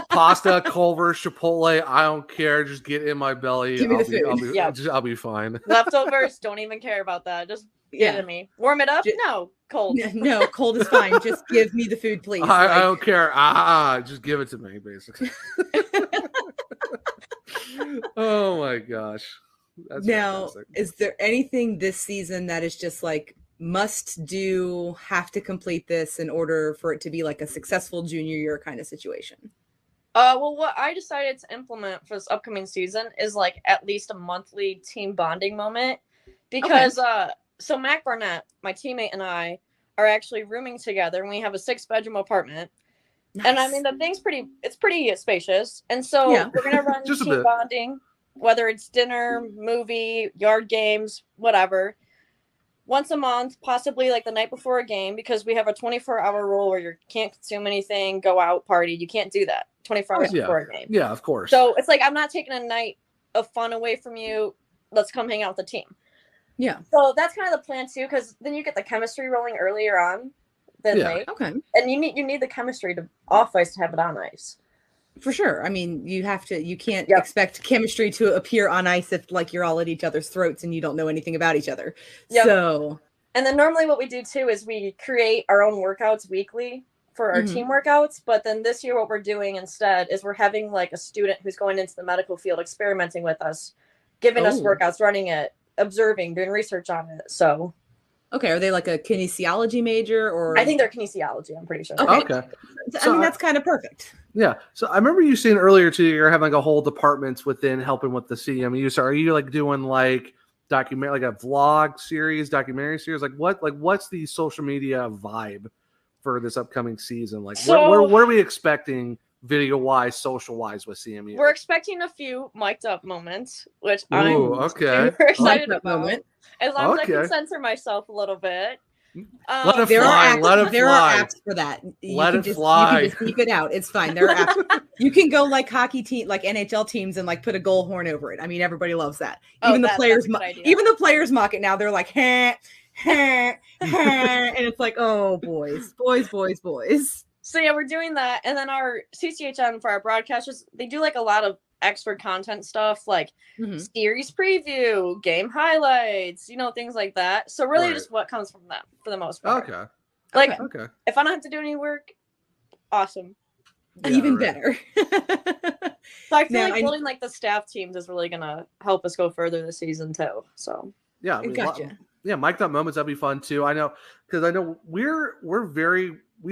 Pasta, Culver, Chipotle, I don't care. Just get in my belly. Give me the food. I'll be fine. Leftovers, don't even care about that. Just give it to me. Warm it up? No, cold. No, cold is fine. Just give me the food, please. I don't care. Just give it to me, basically. Oh my gosh. That's fantastic. Is there anything this season that is just like must do, have to complete this in order for it to be like a successful junior year kind of situation? Well, what I decided to implement for this upcoming season is like at least a monthly team bonding moment because so Mac Barnett, my teammate, and I are actually rooming together and we have a 6-bedroom apartment. Nice. And I mean it's pretty spacious. And so we're gonna run team bonding, whether it's dinner, movie, yard games, whatever. once a month, possibly like the night before a game, because we have a 24-hour rule where you can't consume anything, go out, party. You can't do that 24 hours before a game. Yeah, of course. So it's like, I'm not taking a night of fun away from you. Let's come hang out with the team. Yeah. So that's kind of the plan too, because then you get the chemistry rolling earlier on than late. Okay. And you need the chemistry to off ice to have it on ice. For sure. I mean, you can't expect chemistry to appear on ice if like you're all at each other's throats and you don't know anything about each other. Yep. So. And then normally what we do too is we create our own workouts weekly for our team workouts. But then this year what we're doing instead is we're having like a student who's going into the medical field experimenting with us, giving us workouts, running it, observing, doing research on it. So. Okay, are they like a kinesiology major or? I think they're kinesiology, I'm pretty sure. Okay. I mean, that's kind of perfect. Yeah. So I remember you saying earlier too, you're having like a whole departments within helping with the CMU. So are you like doing like documentary, like a vlog series, documentary series? Like what's the social media vibe for this upcoming season? Like what are we expecting video wise, social wise with CMU? We're expecting a few mic'd up moments, which I'm super excited about. Moment. As long as I can censor myself a little bit. Let it fly. There are apps for that. Let it fly. You can just keep it out. It's fine. There are apps. You can go like hockey team, like NHL teams, and like put a goal horn over it. I mean, everybody loves that. Even the players mock it now. They're like, and it's like, oh, boys. So yeah, we're doing that, and then our CCHN for our broadcasters, they do like a lot of extra content stuff, like series preview, game highlights, things like that. So really just what comes from them for the most part. Okay. Like, if I don't have to do any work, awesome. Yeah, even better. So I feel like building like the staff teams is really gonna help us go further this season too. So yeah, gotcha. Mic'd up moments, that'd be fun too. I know we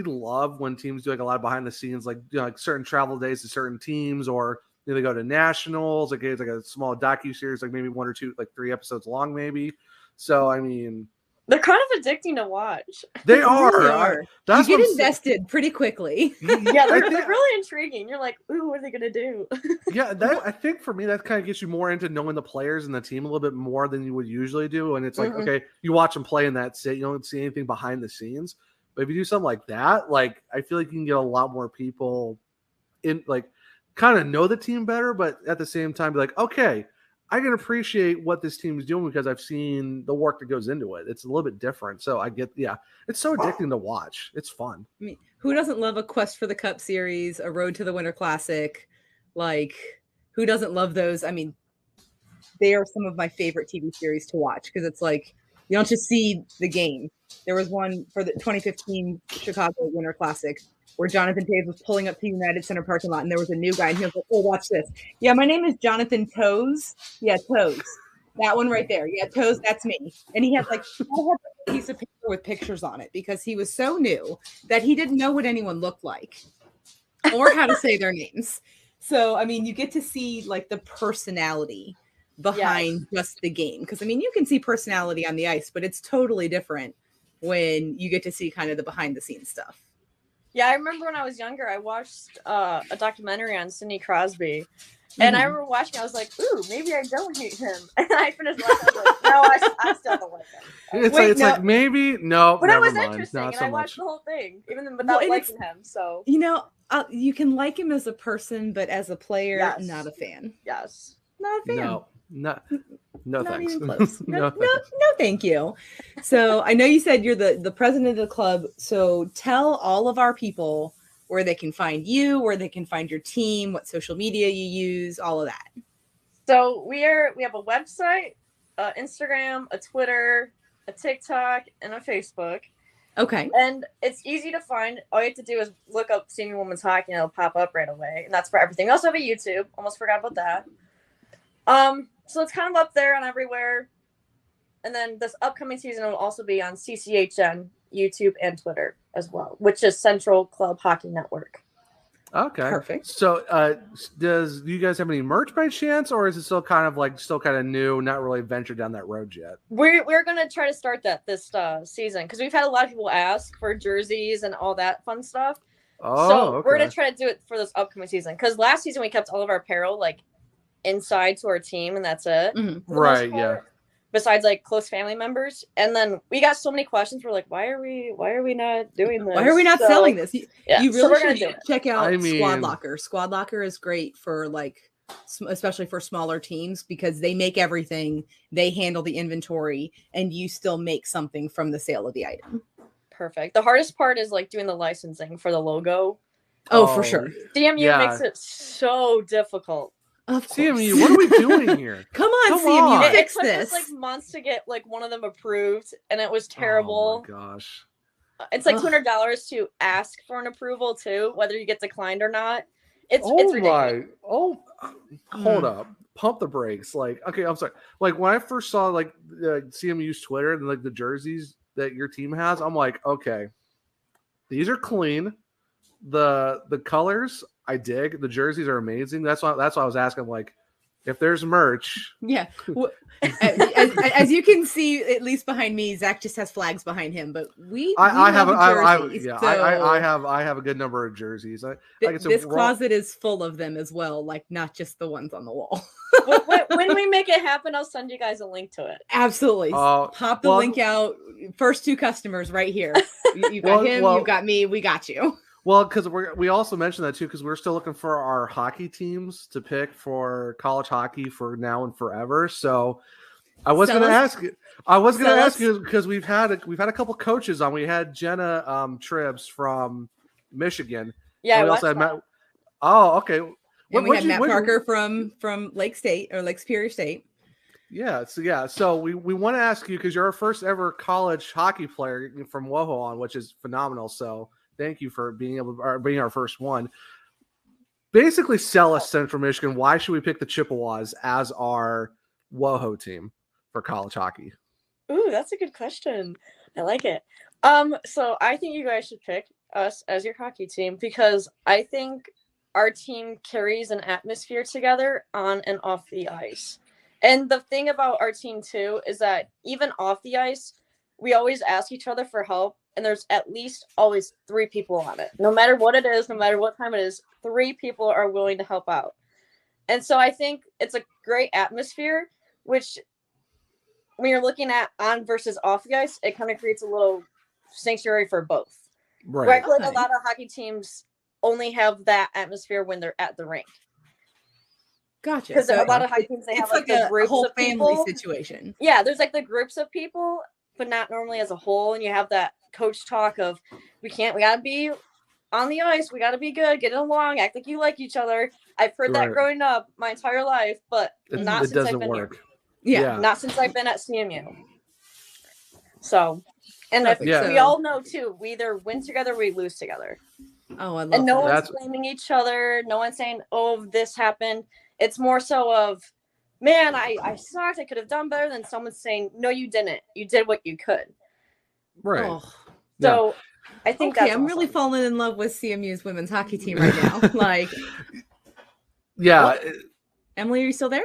love when teams do like a lot of behind the scenes, like like certain travel days to certain teams, or they go to nationals. Like it's like a small docu-series, like maybe 1 or 2, like 3 episodes long, maybe. So I mean, they're kind of addicting to watch. They are. You get invested pretty quickly. Yeah, they're really intriguing. You're like, ooh, what are they gonna do? Yeah, I think for me that kind of gets you more into knowing the players and the team a little bit more than you would usually do. And it's like, okay, you watch them play and that's it. You don't see anything behind the scenes. But if you do something like that, like I feel like you can get a lot more people in, like, kind of know the team better, but at the same time be like, okay, I can appreciate what this team is doing because I've seen the work that goes into it. It's a little bit different. So I get, it's so addicting to watch. It's fun. I mean, who doesn't love a Quest for the Cup series, a Road to the Winter Classic? Like, who doesn't love those? I mean, they are some of my favorite TV series to watch because it's like, you don't just see the game. There was one for the 2015 Chicago Winter Classic where Jonathan Toews was pulling up to United Center parking lot, and there was a new guy, and he was like, oh, watch this. Yeah, my name is Jonathan Toews. Yeah, Toews. That one right there. Yeah, Toews, that's me. And he had like a piece of paper with pictures on it because he was so new that he didn't know what anyone looked like or how to say their names. So, I mean, you get to see like the personality behind just the game. Because, I mean, you can see personality on the ice, but it's totally different when you get to see kind of the behind the scenes stuff. Yeah, I remember when I was younger, I watched a documentary on Sidney Crosby. And I remember watching, I was like, ooh, maybe I don't hate him. And I finished watching, I was like, no, I still don't like him. It's like, maybe, no, but it was mind. interesting, Not and so I watched much. the whole thing, even without liking him, so. You can like him as a person, but as a player, not a fan. Yes. Not a fan. No, not thanks. Even close. No, thank you. So I know you said you're the president of the club. So tell all of our people where they can find you, where they can find your team, what social media you use, all of that. So we have a website, Instagram, a Twitter, a TikTok, and a Facebook. Okay. And it's easy to find. All you have to do is look up Senior Women's Hockey and it'll pop up right away. And that's for everything. We also have a YouTube. Almost forgot about that. So it's kind of up there and everywhere. And then this upcoming season will also be on CCHN, YouTube, and Twitter as well, which is Central Club Hockey Network. Okay. Perfect. So do you guys have any merch by chance, or is it still kind of new, not really ventured down that road yet? We're going to try to start that this season because we've had a lot of people ask for jerseys and all that fun stuff. Oh, so okay. We're going to try to do it for this upcoming season because last season we kept all of our apparel like inside to our team and that's it. Mm-hmm. Right, yeah. besides like close family members. And then we got so many questions. We're like, why are we not doing this? Why are we not selling this? You really should check out Squad Locker. Squad Locker is great for like, especially for smaller teams, because they make everything, they handle the inventory, and you still make something from the sale of the item. Perfect. The hardest part is like doing the licensing for the logo. Oh, for sure. CMU makes it so difficult. Of course. CMU, what are we doing here? Come on, CMU, fix this. It took us like months to get like one of them approved, and it was terrible. Oh my gosh. It's like $200 to ask for an approval too, whether you get declined or not. It's ridiculous. Hold up. Pump the brakes. Like, okay, I'm sorry. Like when I first saw like CMU's Twitter and like the jerseys that your team has, I'm like, okay, these are clean. The colors I dig. The jerseys are amazing. That's why I was asking, like, if there's merch. Yeah. As you can see, at least behind me, Zach just has flags behind him, but I have a good number of jerseys. This closet is full of them as well, like not just the ones on the wall. When we make it happen, I'll send you guys a link to it. Absolutely. Pop the link out. First 2 customers right here. You got him, you got me, we got you. Well, because we also mentioned that too, because we're still looking for our hockey teams to pick for college hockey for now and forever. So I was going to ask you because we've had a couple coaches on. We had Jenna Tribbs from Michigan. Yeah, we also had Matt. Oh, okay. And we had Matt Parker from Lake State or Lake Superior State. Yeah. So we want to ask you, because you're our first ever college hockey player from WoHo on, which is phenomenal. So thank you for being our first one. Basically, sell us Central Michigan. Why should we pick the Chippewas as our WoHo team for college hockey? Ooh, that's a good question. I like it. So I think you guys should pick us as your hockey team, because I think our team carries an atmosphere together on and off the ice. And the thing about our team too is that even off the ice, we always ask each other for help. And there's at least always 3 people on it. No matter what it is, no matter what time it is, 3 people are willing to help out. And so I think it's a great atmosphere, which when you're looking at on versus off the ice, it kind of creates a little sanctuary for both. Right. Like a lot of hockey teams only have that atmosphere when they're at the rink. Gotcha. Because a lot of hockey teams, they have like the groups whole of family people. Situation. Yeah, there's like the groups of people, but not normally as a whole. And you have that coach talk of we gotta be on the ice, we gotta be good, get along, act like you like each other. I've heard that growing up my entire life, but not since I've been work here. Yeah, not since I've been at CMU. So, and we all know too, we either win together or we lose together. Oh, I love and no one's blaming each other, no one's saying, oh, this happened. It's more so of, man, I sucked, I could have done better, than someone saying, no, you didn't, you did what you could. Right. Oh. So I think that's I'm really falling in love with CMU's women's hockey team right now. Like, yeah. Emily, are you still there?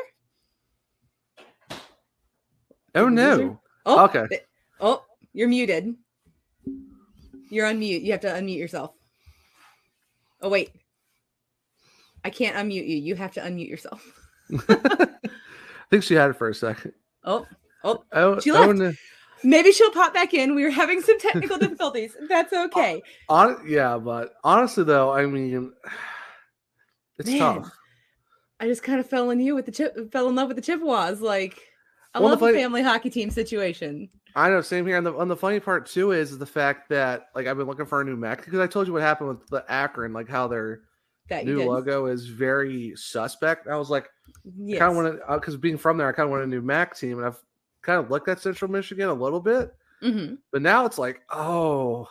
Oh no. Oh, okay. Oh, you're muted. You're on mute. You have to unmute yourself. Oh wait, I can't unmute you. You have to unmute yourself. I think she had it for a second. Oh, she left. No. Maybe she'll pop back in. We were having some technical difficulties. That's okay. But honestly, though, I mean, it's tough. I just kind of fell in love with the Chippewas. Like, I love the family hockey team situation. I know, same here. And the funny part too is the fact that, like, I've been looking for a new mech, because I told you what happened with the Akron, like how their new logo is very suspect. I was like, I kind of want to, because being from there, I kind of want a new Mac team, and I've kind of looked at Central Michigan a little bit, but now it's like, oh,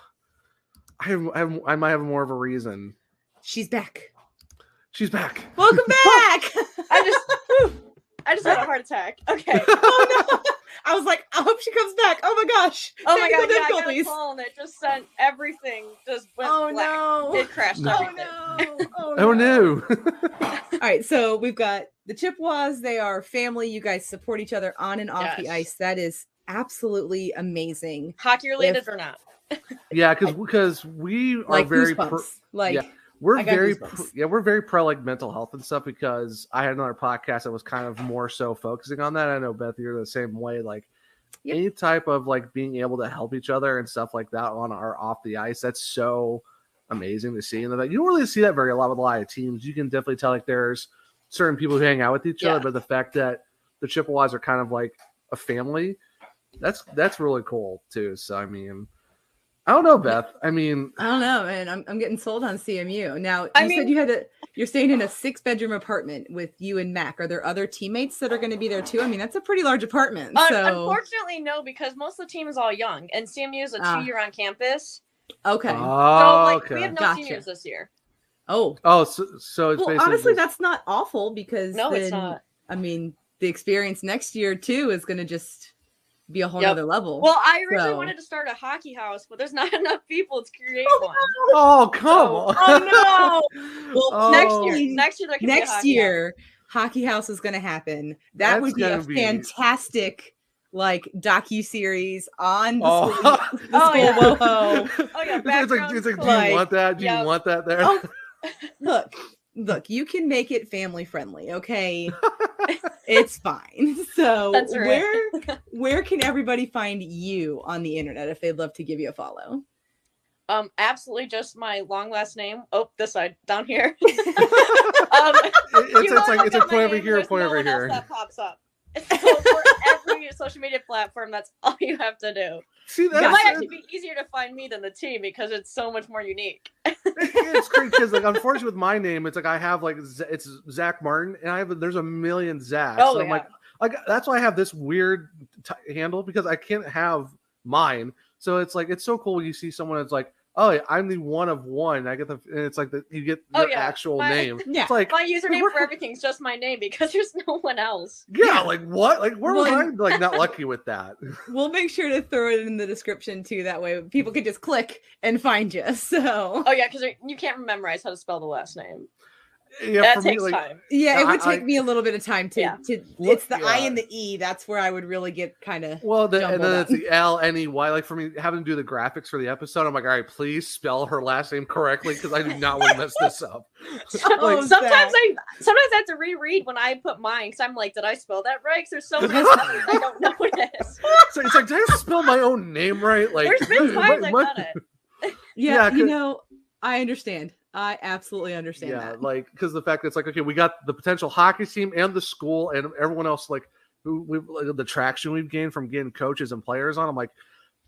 I might have more of a reason. She's back. Welcome back. I just had a heart attack. Okay. Oh no. I was like, I hope she comes back. Oh my gosh. Oh my god, yeah, I got a call and it just sent everything just went black. No. It crashed everything. Oh no. All right, so we've got the Chippewas. They are family. You guys support each other on and off the ice. That is absolutely amazing. Hockey related or not. Yeah, because we are like very we're very pro like mental health and stuff, because I had another podcast that was kind of more so focusing on that. I know, Beth, you're the same way. Like any type of like being able to help each other and stuff like that on or off the ice, that's so amazing to see. And you don't really see that very a lot with a lot of teams. You can definitely tell like there's certain people who hang out with each other, but the fact that the Chippewas are kind of like a family, that's really cool too. So I mean, I don't know, Beth. I mean, I don't know, man. I'm getting sold on CMU. Now, said you're staying in a 6-bedroom apartment with you and Mac. Are there other teammates that are going to be there too? I mean, that's a pretty large apartment. Unfortunately, no, because most of the team is all young, and CMU is a 2-year on campus. Okay. So we have no seniors this year. So it's basically honestly, that's not awful, because it's not. I mean, the experience next year too is going to just be a whole other level. Well, I originally wanted to start a hockey house, but there's not enough people to create one. Oh, come on. Oh no. Well, next year there can be a hockey house. Hockey house is going to happen. That would be a fantastic like docu-series on the school WoHo. Oh yeah, it's like, do you want that? Do you want that there? Oh, look, you can make it family friendly, okay? It's fine. So that's right. where can everybody find you on the internet if they'd love to give you a follow? Absolutely just my long last name. Oh, this side down here. It's like point over here, point over here. That pops up. So for every social media platform, that's all you have to do. See, it might actually be easier to find me than the team because it's so much more unique. It's crazy because, like, unfortunately, with my name, it's like I have like it's Zach Martin, and there's a million Zachs. Oh, so I'm like that's why I have this weird handle, because I can't have mine. So it's like it's so cool when you see someone that's like, oh, yeah, I'm the one of one. I get and it's like you get your actual name. Yeah, it's like my username for everything is just my name because there's no one else. Yeah, like what? Like where was I like not lucky with that? We'll make sure to throw it in the description too. That way people can just click and find you. So because you can't memorize how to spell the last name. Yeah, that takes time. Yeah, it would take me a little bit of time to it's the I and the E. That's where I would really get kind of and then it's the LNEY. Like for me, having to do the graphics for the episode, I'm like, all right, please spell her last name correctly because I do not want to mess this up. Sometimes I have to reread when I put mine because I'm like, did I spell that right? Because there's so many spellings I don't know it is. So it's like, did I spell my own name right? Like, there's been times I've done it. Yeah, I understand. I absolutely understand that. Yeah, like because the fact that it's like, okay, we got the potential hockey team and the school and everyone else, like the traction we've gained from getting coaches and players on. I'm like,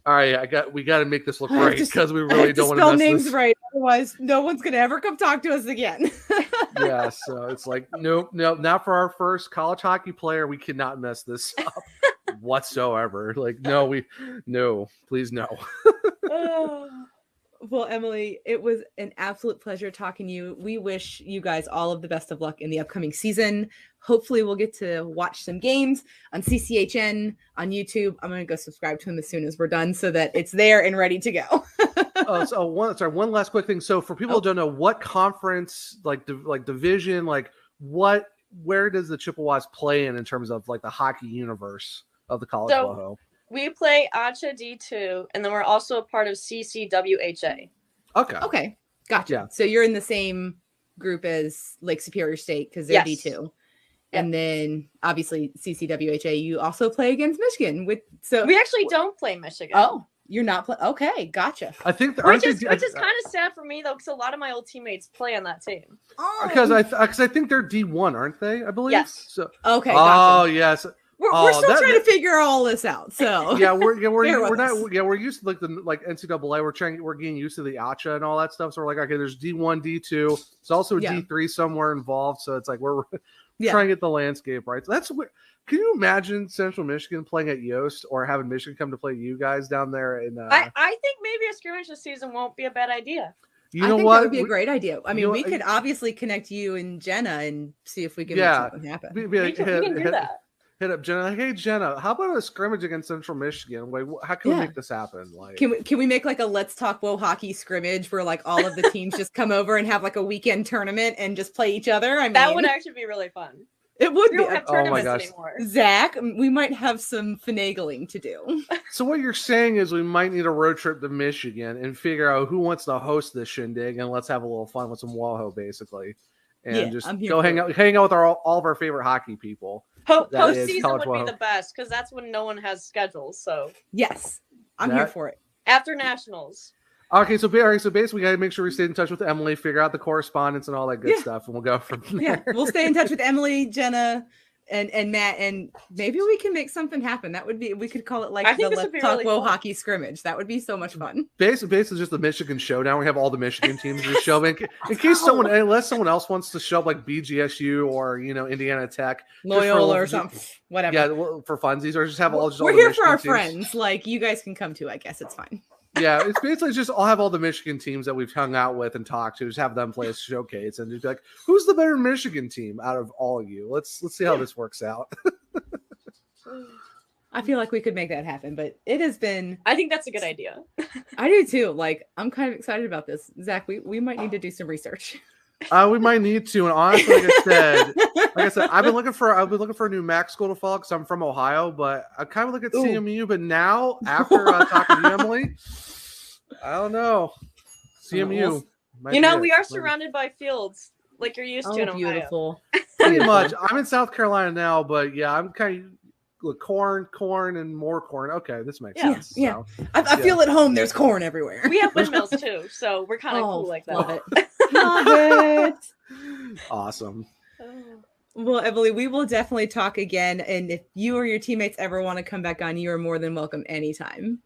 all right, we got to make this look right because we really don't want to mess names this right. Otherwise, no one's gonna ever come talk to us again. Yeah, so it's like, no, not for our first college hockey player. We cannot mess this up whatsoever. Like, please no. Well, Emily, it was an absolute pleasure talking to you. We wish you guys all of the best of luck in the upcoming season. Hopefully we'll get to watch some games on CCHN, on YouTube. I'm going to go subscribe to him as soon as we're done so that it's there and ready to go. One last quick thing. So for people who don't know, what conference, like division, like where does the Chippewas play in terms of like the hockey universe of the college WoHo? We play ACHA D2, and then we're also a part of CCWHA. Okay. Gotcha. Yeah. So you're in the same group as Lake Superior State because they're D2. Yep. And then obviously CCWHA, you also play against Michigan. We actually don't play Michigan. Oh, you're not okay, gotcha. I think which is kind of sad for me though, because a lot of my old teammates play on that team. Because I think they're D1, aren't they? I believe. Yes. So okay. Gotcha. Oh yes. We're still trying to figure all this out. So we're used to like NCAA. We're getting used to the ACHA and all that stuff. So we're like, okay, there's D1, D2. It's also a D3 somewhere involved. So it's like we're trying to get the landscape right. So that's what. Can you imagine Central Michigan playing at Yost or having Michigan come to play you guys down there? I think maybe a scrimmage this season won't be a bad idea. You know I think what? That would be a great idea. I mean, we could obviously connect you and Jenna and see if we can make something happen. We can do that. Hit up Jenna. Hey Jenna, how about a scrimmage against Central Michigan? Like, how can we make this happen? Like, can we make like a Let's Talk WoHo hockey scrimmage where like all of the teams just come over and have like a weekend tournament and just play each other? I mean, that would actually be really fun. It would We be. don't have Oh my tournaments gosh. anymore. Zach, we might have some finagling to do. So what you're saying is we might need a road trip to Michigan and figure out who wants to host this shindig, and let's have a little fun with some WoHo, basically, and Yeah, just I'm here go for hang out with all of our favorite hockey people. That is Postseason college would be WoHo. the best because that's when no one has schedules. So Yes, I'm here That- for it. after nationals. Okay, so basically, we got to make sure we stay in touch with Emily, figure out the correspondence and all that good stuff, and we'll go from there. Yeah, we'll stay in touch with Emily, Jenna, and Matt, and maybe we can make something happen. That would be, we could call it like I think the this Let's would be Talk really WoW fun. hockey scrimmage. That would be so much fun. Basically, just the Michigan showdown. We have all the Michigan teams just show up in case unless someone else wants to show up, like BGSU or Indiana Tech, Loyola or something, whatever. Yeah, for funsies, or just have all. We're all here the for our Michigan teams. friends. Like, you guys can come too. I guess it's fine. Yeah, it's basically just I'll have all the Michigan teams that we've hung out with and talked to, just have them play a showcase and just be like, who's the better Michigan team out of all of you? Let's see how this works out. I feel like we could make that happen, but it has been. I think that's a good idea. I do too. Like, I'm kind of excited about this, Zach. We might need to do some research. We might need to, and honestly, like I said, I've been looking for a new MAC school to follow because I'm from Ohio, but I kind of look at CMU. But now, after talking to Emily, I don't know. CMU. We are surrounded by fields like you're used to in Ohio. Beautiful. Pretty much. I'm in South Carolina now, but yeah, I'm kind of corn, and more corn. Okay, this makes sense. Yeah. So, I feel at home. There's corn everywhere. We have windmills too, so we're kind of cool like that. Love it. Love it. Awesome. Well, Emily, we will definitely talk again. And if you or your teammates ever want to come back on, you are more than welcome anytime.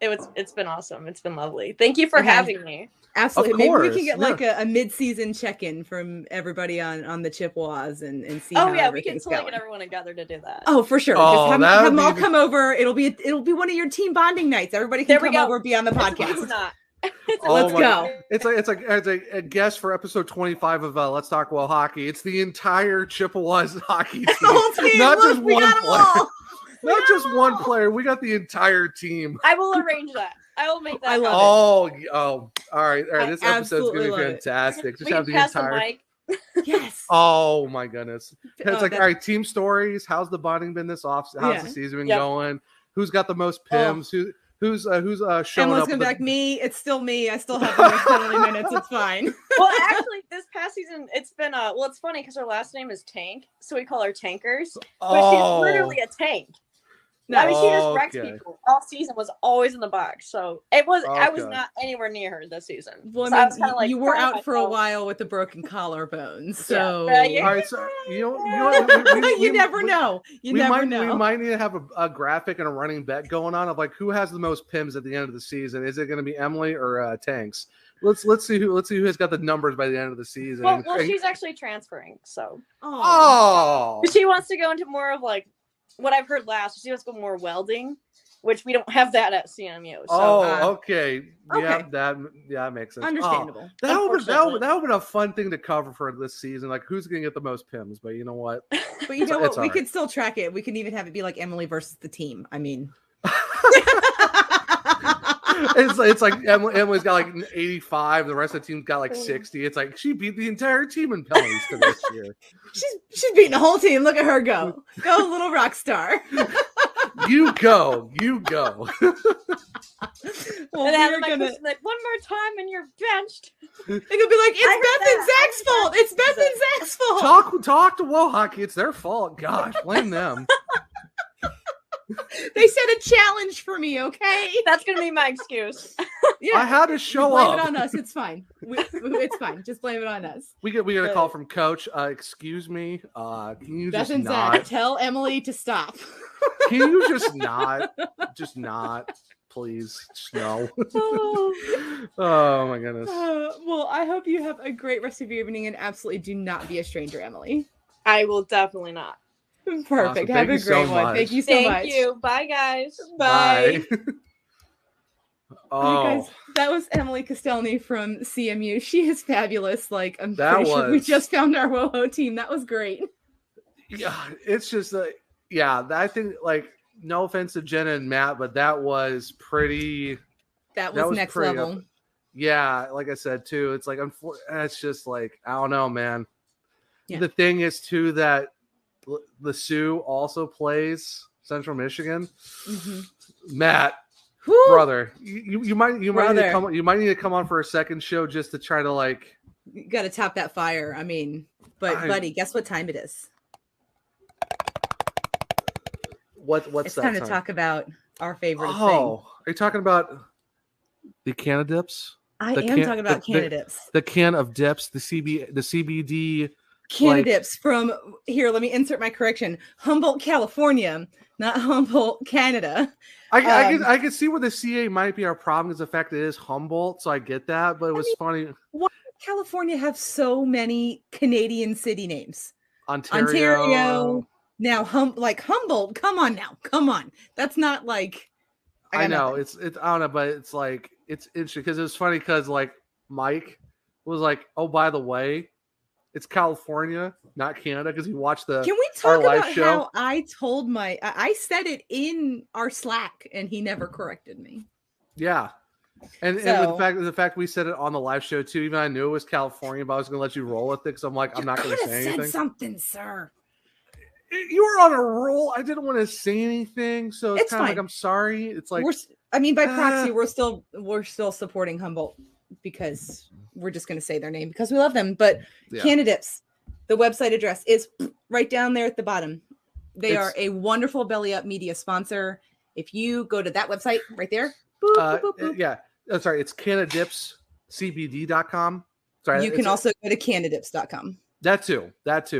It's been awesome. It's been lovely. Thank you for having me. Absolutely. Maybe we can get like a mid-season check-in from everybody on the Chippewas and see how we can everything's totally going. get everyone together to do that. Oh, for sure. Oh, Just have them all come over. It'll be one of your team bonding nights. Everybody can come over and be on the podcast. Let's go. It's like a guest for episode 25 of Let's Talk Well Hockey. It's the entire Chippewas hockey team. Not just one player. Not just one player. We got the entire team. I will arrange that. I will make that happen. All right. This episode's gonna be fantastic. Just have the entire. Yes. Oh my goodness. It's all right. Team stories. How's the bonding been this off? How's the season been going? Who's got the most pims? Who's showing Emma's up? Gonna be like me. It's still me. I still have the most penalty minutes. It's fine. Well, actually, this past season it's been it's funny because her last name is Tank, so we call her Tankers. But she's literally a tank. No, I mean, she just wrecks people. All season was always in the box, so it was. I was not anywhere near her this season. Well, so I mean, like, you were out for a while with the broken collarbone, so. All right, so you never know. You never know. We might need to have a graphic and a running bet going on of like who has the most pims at the end of the season. Is it going to be Emily or Tanks? Let's see who has got the numbers by the end of the season. Well, she's actually transferring, so. Oh. She wants to go into more of like. What I've heard last, she wants to go more welding, which we don't have that at CMU. So, okay. Yeah, that makes sense. Understandable. That would have been a fun thing to cover for this season. Like, who's going to get the most pims? But you know what? But you know what? We could still track it. We can even have it be like Emily versus the team. I mean. It's like Emily's got like 85, the rest of the team's got like 60. It's like she beat the entire team in penalties for this year. She's beating the whole team. Look at her go. Go, little rock star. You go. Well, and then like one more time and you're benched. They're gonna be like, it's Beth and Zach's fault. It's Beth and Zach's fault. Talk to WoW Hockey. It's their fault. Gosh, blame them. They set a challenge for me, okay? That's gonna be my excuse. Yeah, I had to show blame up. Blame it on us. It's fine. It's fine. Just blame it on us. We get a call from Coach. Excuse me. Can you Beth just and not Zach, tell Emily to stop? Can you just not? Just not, please. Just no. Oh my goodness. Well, I hope you have a great rest of your evening and absolutely do not be a stranger, Emily. I will definitely not. Perfect. Awesome. Have a great one. Thank you so much. Thank you. Bye, guys. Bye. Oh, you guys, that was Emily Castellani from CMU. She is fabulous. Like, I'm pretty sure we just found our WoHo team. That was great. Yeah, it's just I think, like, no offense to Jenna and Matt, but that was pretty. That was next level. Yeah, like I said too, it's like it's just like I don't know, man. Yeah. The thing is too that the Sioux also plays Central Michigan. Mm-hmm. Matt, Whew. brother, you might need to come on for a second show just to try to like. You got to top that fire. I mean, buddy, guess what time it is? What's it's that time to talk about our favorite thing. Are you talking about the can of dips? I am talking about can of dips. The can of dips, the CBD can of dips from here. Let me insert my correction. Humboldt, California, not Humboldt, Canada. I can see where the CA might be our problem is the fact that it is Humboldt, so I get that. But it was funny. Why does California have so many Canadian city names? Ontario. Now Humboldt. Come on now. Come on. That's not like. I know it's I don't know, but it's like it's interesting because it was funny because like Mike was like, oh, by the way, it's California, not Canada, because he watched the. Can we talk about how I told I said it in our Slack and he never corrected me? Yeah, and the fact we said it on the live show too. Even I knew it was California, but I was going to let you roll with it because I'm like, I'm not going to say anything. Something, sir. You were on a roll. I didn't want to say anything, so it's kind of like I'm sorry. It's like by proxy, we're still supporting Humboldt because we're just going to say their name because we love them. But Can of Dips, the website address is right down there at the bottom. They are a wonderful Belly Up Media sponsor. If you go to that website right there, boop, boop, boop. Yeah, I'm sorry, it's canadipscbd.com. Sorry, you can also go to canadips.com. That too,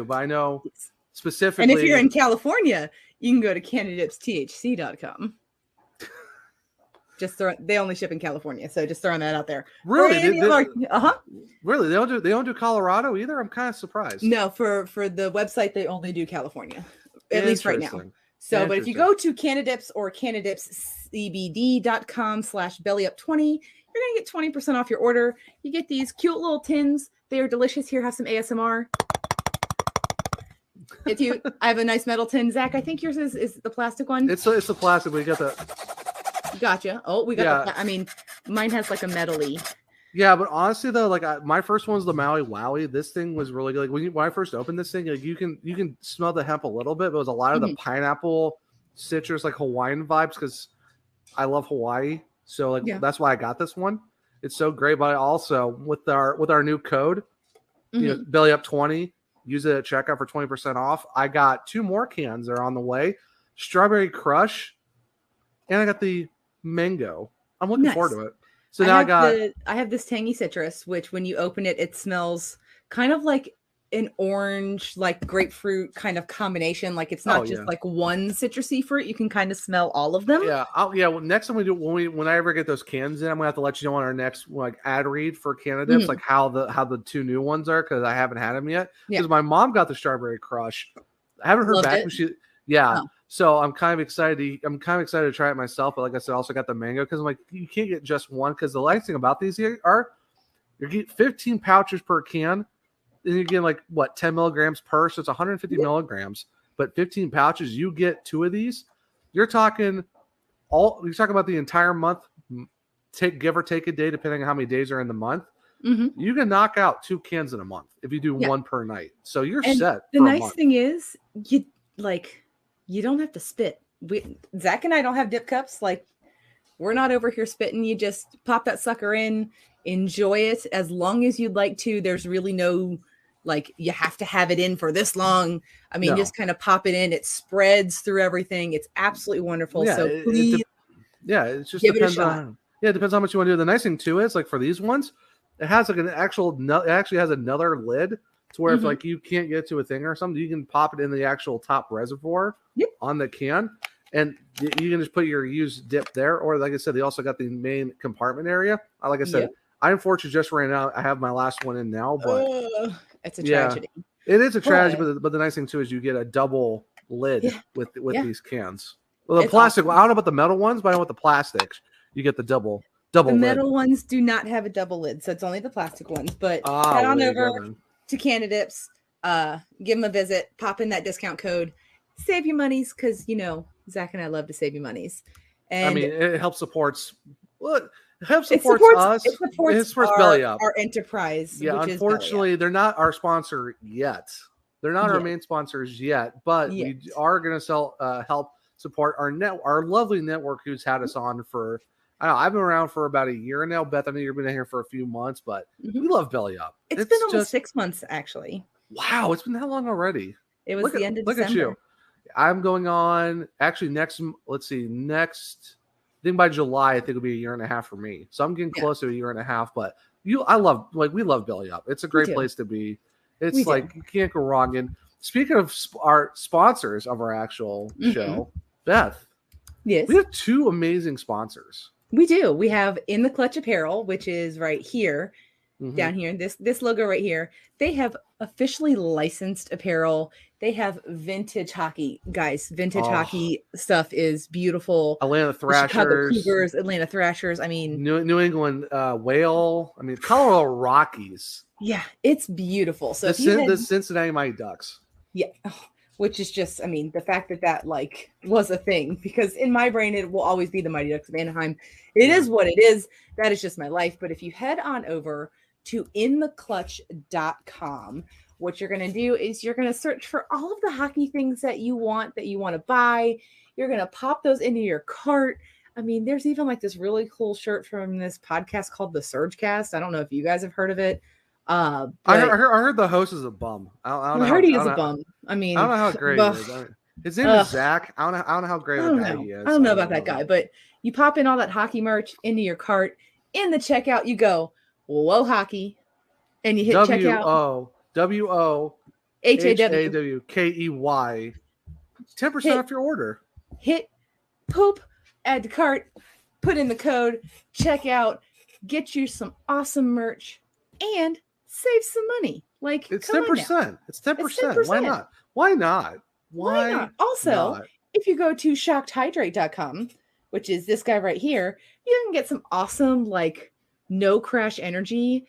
but I know. Specifically, and if you're in California, you can go to canadipsthc.com. They only ship in California, so just throwing that out there. Really? Really? They don't do Colorado either? I'm kind of surprised. No, for the website they only do California. At least right now. So, but if you go to Canadips or canadipscbd.com/bellyup20, you're going to get 20% off your order. You get these cute little tins. They are delicious. Here, have some ASMR. I have a nice metal tin. Zach, I think yours is the plastic one. It's the plastic. We got the. Gotcha. Oh, we got the. I mean, mine has like a metally. Yeah, but honestly though, like my first one was the Maui Wowie. This thing was really good. Like when I first opened this thing, like you can smell the hemp a little bit, but it was a lot of the pineapple, citrus, like Hawaiian vibes because I love Hawaii. So that's why I got this one. It's so great. But I also with our new code, Belly Up 20. Use it at checkout for 20% off. I got 2 more cans. They're on the way. Strawberry Crush. And I got the mango. I'm looking forward to it. So now I have this tangy citrus, which when you open it, it smells kind of like an orange, like grapefruit kind of combination. Like it's not just like one citrusy fruit. You can kind of smell all of them. Yeah. Well, next time we do, when I ever get those cans in, I'm gonna have to let you know on our next ad read for Canadips, like how the 2 new ones are because I haven't had them yet. Because my mom got the Strawberry Crush. I haven't heard back. So I'm kind of excited. To try it myself. But like I said, I also got the mango because I'm like, you can't get just one because the nice thing about these here are you get 15 pouches per can. And you get 10 milligrams per, so it's 150 milligrams, but 15 pouches. You get 2 of these. You're talking about the entire month. Give or take a day, depending on how many days are in the month. Mm-hmm. You can knock out 2 cans in a month if you do 1 per night. So you're set. The nice thing is, you don't have to spit. Zach and I don't have dip cups. We're not over here spitting. You just pop that sucker in, enjoy it as long as you'd like to. There's really no. You have to have it in for this long. I mean, just kind of pop it in. It spreads through everything. It's absolutely wonderful. Yeah, so please, it just depends on. Yeah, it depends how much you want to do. The nice thing too is for these ones, it has it actually has another lid to where if you can't get to a thing or something, you can pop it in the actual top reservoir on the can, and you can just put your used dip there. Or like I said, they also got the main compartment area. Like I said, I unfortunately just ran out. I have my last one in now, but. It's a tragedy. It is a tragedy, but the nice thing too is you get a double lid with these cans. Well, the plastic. Awesome. I don't know about the metal ones, but I know with the plastics, you get the double. The metal ones do not have a double lid, so it's only the plastic ones. But head on over to Canadips, give them a visit, pop in that discount code, save your monies because Zach and I love to save you monies. And I mean, it helps supports. Well, it supports us. It supports Belly Up. Our enterprise. Yeah, unfortunately, they're not our sponsor yet. They're not our main sponsors yet, but we are going to help support our lovely network who's had us on for, I don't know, I've been around for about a year now. Beth, I know you've been here for a few months, but we love Belly Up. It's been almost 6 months, actually. Wow, it's been that long already. It was the end of December. Look at you. I'm going on, actually, next, I think by July, I think it'll be a year and a half for me. So I'm getting close to a year and a half, but we love Belly Up. It's a great place to be. It's you can't go wrong. And speaking of our sponsors of our actual show, Beth, we have 2 amazing sponsors. We do. We have In the Clutch Apparel, which is right here, down here, this logo right here. They have officially licensed apparel. They have vintage hockey, guys. Vintage hockey stuff is beautiful. Atlanta Thrashers, Chicago Cougars, Atlanta Thrashers. I mean, New England Whale. I mean, Colorado Rockies. Yeah, it's beautiful. So the Cincinnati Mighty Ducks. Yeah, which is just, I mean, the fact that like was a thing, because in my brain it will always be the Mighty Ducks of Anaheim. It is what it is. That is just my life. But if you head on over to intheclutch.com, what you're going to do is you're going to search for all of the hockey things that you want to buy. You're going to pop those into your cart. I mean, there's even like this really cool shirt from this podcast called The Surgecast. I don't know if you guys have heard of it. I heard the host is a bum. I heard he is a bum. I mean, I don't know how great he is. His name is Zach. I don't know how great of a guy he is. I don't know about that guy, but you pop in all that hockey merch into your cart. In the checkout, you go, Whoa Hockey, and you hit checkout. WOHAWKEY. 10% off your order. Hit poop, add to cart, put in the code, check out, get you some awesome merch, and save some money. Like, it's 10%. It's 10%. Why not? Also, if you go to shockedhydrate.com, which is this guy right here, you can get some awesome, like, no crash energy,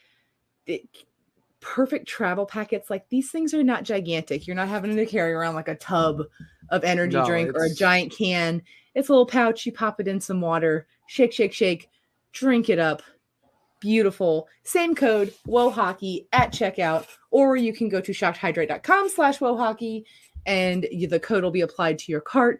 perfect travel packets. Like, these things are not gigantic. You're not having to carry around like a tub of energy drink or a giant can. It's a little pouch. You pop it in some water, shake, drink it up. Beautiful. Same code, WOHOCKEY at checkout, or you can go to shockedhydrate.com/WOHOCKEY and the code will be applied to your cart.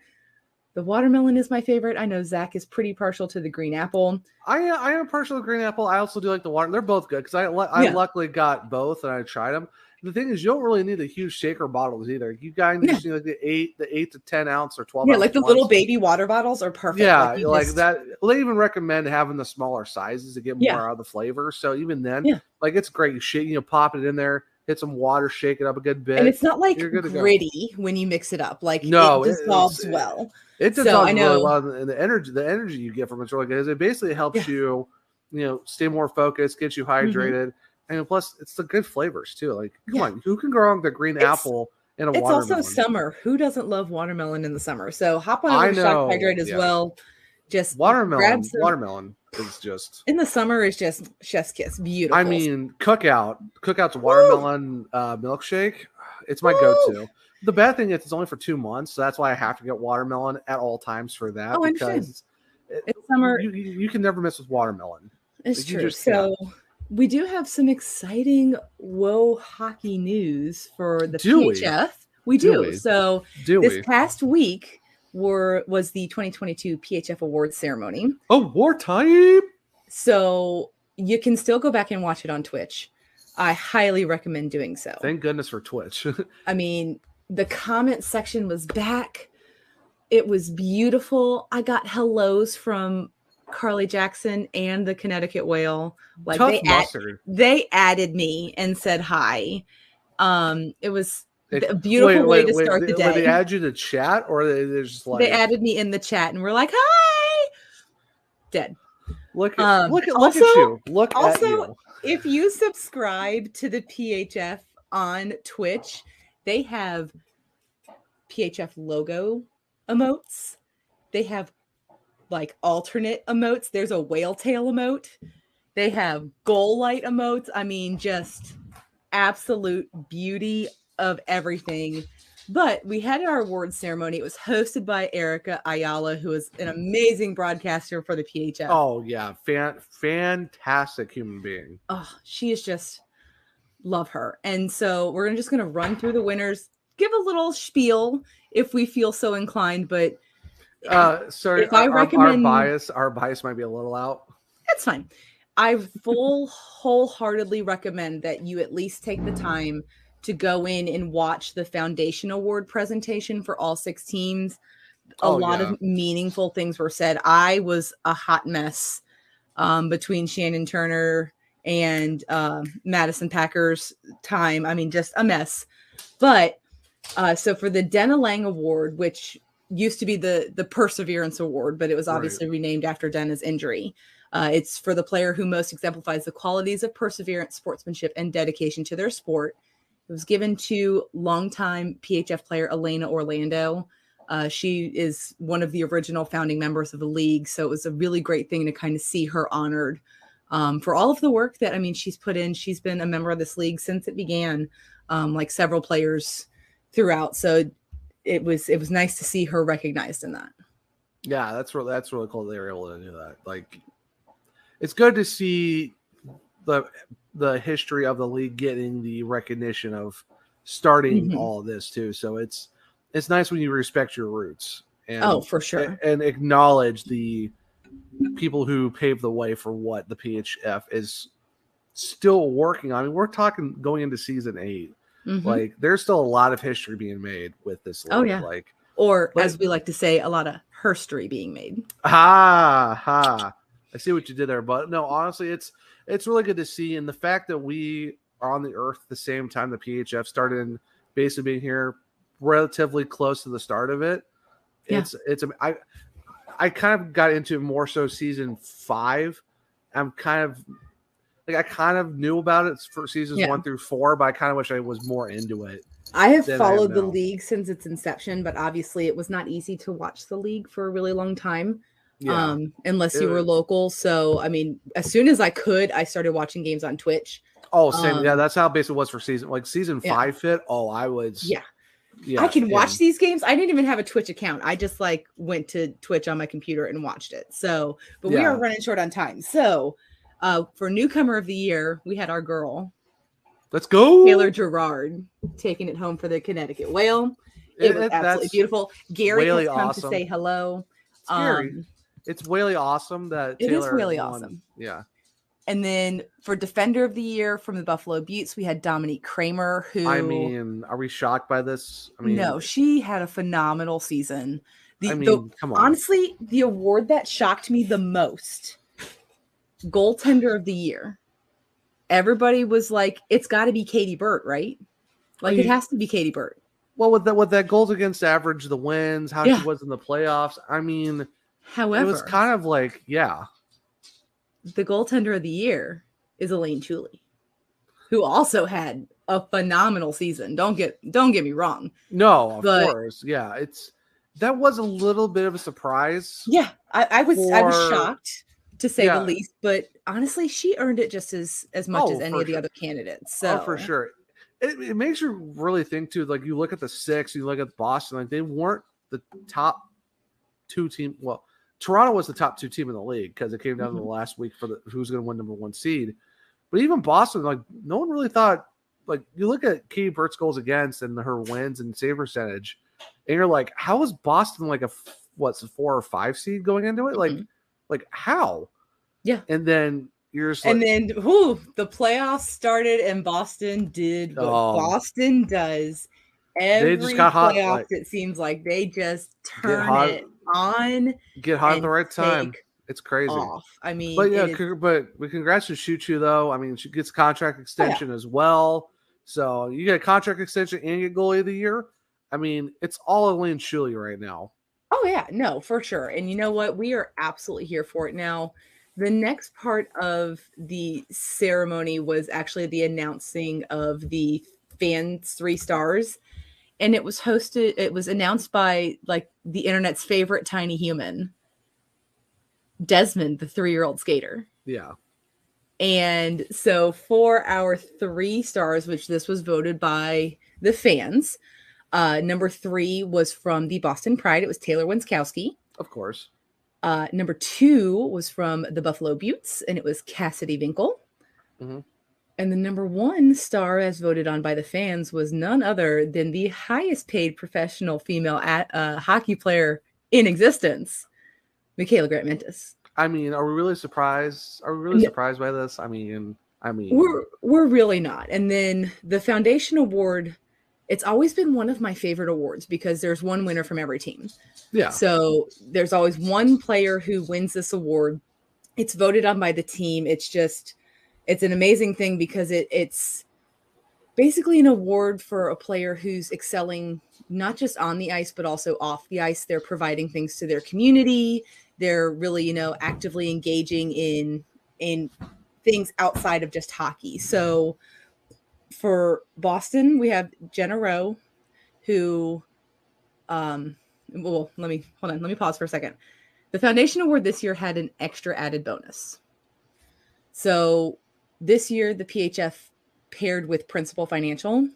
The watermelon is my favorite. I know Zach is pretty partial to the green apple. I am partial to green apple. I also do like the water. They're both good because I luckily got both and I tried them. The thing is, you don't really need the huge shaker bottles either. You guys just need like the 8 to 10 ounce or 12 ounce. Yeah, like the little baby water bottles are perfect. Yeah, like that. They even recommend having the smaller sizes to get more out of the flavor. So even then, like it's great. You pop it in there, hit some water, shake it up a good bit. And it's not like gritty when you mix it up. Like it dissolves well. It dissolves really well, and the energy you get from it's really good. It basically helps you, stay more focused, get you hydrated. And plus, it's the good flavors too. Like, come on, who can go wrong with the green apple and a watermelon? It's also summer. Who doesn't love watermelon in the summer? So hop on over to Shock Hydrate as well. Just watermelon is just in the summer is just chef's kiss. Beautiful. I mean, Cookout's watermelon milkshake. It's my go-to. The bad thing is it's only for 2 months, so that's why I have to get watermelon at all times for that. Oh, because it's summer. You can never miss with watermelon. It's true. So. We do have some exciting hockey news for the PHF. We do. So this past week was the 2022 PHF Awards ceremony. Award time! So you can still go back and watch it on Twitch. I highly recommend doing so. Thank goodness for Twitch. I mean, the comment section was back. It was beautiful. I got hellos from Carly Jackson and the Connecticut Whale. Like they added me and said hi. It was a beautiful way to start the day. Did they add you to chat, or they just like they added me in the chat and we're like, hi. Dead. Look at you. Look at you. If you subscribe to the PHF on Twitch, they have PHF logo emotes. They have like alternate emotes. There's a whale tail emote. They have goal light emotes. I mean, just absolute beauty of everything. But we had our awards ceremony. It was hosted by Erica Ayala, who is an amazing broadcaster for the PHF. Oh yeah, fantastic human being. Oh, she is just Love her. And so we're just going to run through the winners, give a little spiel if we feel so inclined. But sorry, if I recommend our bias might be a little out. That's fine. I wholeheartedly recommend that you at least take the time to go in and watch the Foundation Award presentation for all 6 teams. A lot of meaningful things were said. I was a hot mess between Shannon Turner and Madison Packer's time. I mean, just a mess. But so for the Dena Lang Award, which used to be the Perseverance Award, but it was obviously renamed after Dena's injury. It's for the player who most exemplifies the qualities of perseverance, sportsmanship, and dedication to their sport. It was given to longtime PHF player Elena Orlando. She is one of the original founding members of the league, so it was a really great thing to kind of see her honored for all of the work that, I mean, she's put in. She's been a member of this league since it began, like several players throughout. So it was nice to see her recognized in that. Yeah, that's really cool they were able to do that. Like, it's good to see the history of the league getting the recognition of starting all of this too. So it's nice when you respect your roots and for sure, and acknowledge the people who paved the way for what the PHF is still working on. I mean, we're talking going into season 8. Like, there's still a lot of history being made with this league. Oh yeah, as we like to say, a lot of herstory being made. I see what you did there, but no, honestly, it's really good to see, and the fact that we are on the earth at the same time the PHF started and basically being here relatively close to the start of it. Yeah. I kind of got into it more so season 5. I kind of knew about it for seasons 1 through 4, but I kind of wish I was more into it. I have followed the league since its inception, but obviously it was not easy to watch the league for a really long time. Unless you were local. So, I mean, as soon as I could, I started watching games on Twitch. Oh, same. Yeah, that's how it basically was for season 5 fit. Oh, I was. Yeah, I can watch these games. I didn't even have a Twitch account. I just went to Twitch on my computer and watched it. So, but we are running short on time. So, for newcomer of the year, we had our girl. Let's go. Taylor Gerard taking it home for the Connecticut Whale. It was absolutely beautiful. Gary has come to say hello. It's really awesome that Taylor. It is really awesome. Yeah. And then for Defender of the Year from the Buffalo Buttes, we had Dominique Kramer, who... I mean, are we shocked by this? I mean, no, she had a phenomenal season. Come on. Honestly, the award that shocked me the most, Goaltender of the Year. Everybody was like, it's got to be Katie Burt, right? Like, it has to be Katie Burt. Well, with that goals against average, the wins, how she was in the playoffs, I mean... However, it was kind of like, the goaltender of the year is Elaine Chuley, who also had a phenomenal season. Don't get me wrong. No, of course. Yeah, that was a little bit of a surprise. Yeah, I was shocked to say the least, but honestly, she earned it just as much as any of the other candidates. So for sure. It makes you really think too. Like, you look at the 6, you look at Boston, like they weren't the top 2 team. Well, Toronto was the top 2 team in the league because it came down to the last week for who's going to win number 1 seed. But even Boston, like, no one really thought. Like, you look at Katie Burt's goals against and her wins and save percentage, and you're like, how is Boston like a 4 or 5 seed going into it? Like how? Yeah. And then you're just and then the playoffs started and Boston did what Boston does. Every playoffs, it seems like they just turn it on. Get hot at the right time. It's crazy. I mean, but we congrats to Chuchu though. I mean, she gets contract extension as well. So you get a contract extension and get goalie of the year. I mean, it's all Elaine Chuley right now. Oh yeah, no, for sure. And you know what? We are absolutely here for it. Now, the next part of the ceremony was actually the announcing of the fans 3 stars. And it was announced by like the internet's favorite tiny human, Desmond, the 3-year-old skater. Yeah. And so for our 3 stars, which this was voted by the fans, number 3 was from the Boston Pride. It was Taylor Winskowski. Of course. Number 2 was from the Buffalo Buttes, and it was Cassidy Winkle. And the number one star, as voted on by the fans, was none other than the highest paid professional female hockey player in existence, Michaela Grant Mentis. I mean, are we really surprised? Are we really surprised by this? I mean, we're really not. And then the Foundation Award, it's always been one of my favorite awards because there's one winner from every team. Yeah. So there's always one player who wins this award. It's voted on by the team. It's an amazing thing because it's basically an award for a player who's excelling not just on the ice, but also off the ice. They're providing things to their community. They're really, actively engaging in things outside of just hockey. So for Boston, we have Jenna Rowe, who, let me pause for a second. The Foundation Award this year had an extra added bonus. So this year, the PHF paired with Principal Financial,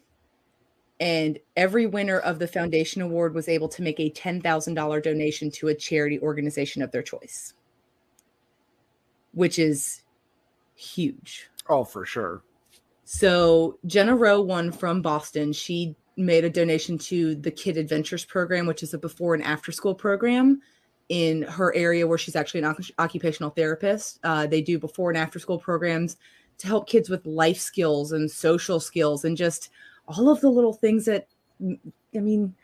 and every winner of the Foundation Award was able to make a $10,000 donation to a charity organization of their choice, which is huge. Oh, for sure. So Jenna Rowe won from Boston. She made a donation to the Kid Adventures program, which is a before and after school program in her area where she's actually an occupational therapist. They do before and after school programs to help kids with life skills and social skills and just all of the little things that, I mean,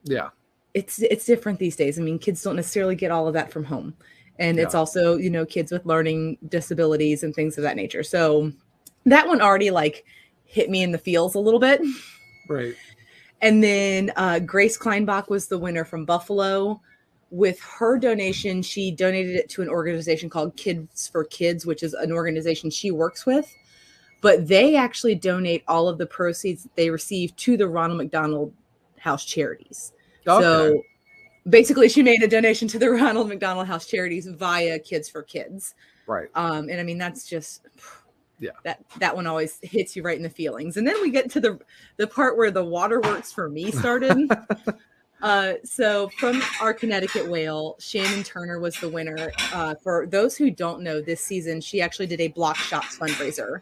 yeah, it's different these days. I mean, kids don't necessarily get all of that from home. And it's also, kids with learning disabilities and things of that nature. So that one already hit me in the feels a little bit. Right. And then Grace Kleinbach was the winner from Buffalo. With her donation, she donated it to an organization called Kids for Kids, which is an organization she works with. But they actually donate all of the proceeds that they receive to the Ronald McDonald House Charities. Okay. So basically, she made a donation to the Ronald McDonald House Charities via Kids for Kids. Right. And I mean, that's just, that one always hits you right in the feelings. And then we get to the part where the waterworks for me started. So from our Connecticut whale, Shannon Turner was the winner. For those who don't know, this season, she actually did a Block Shots fundraiser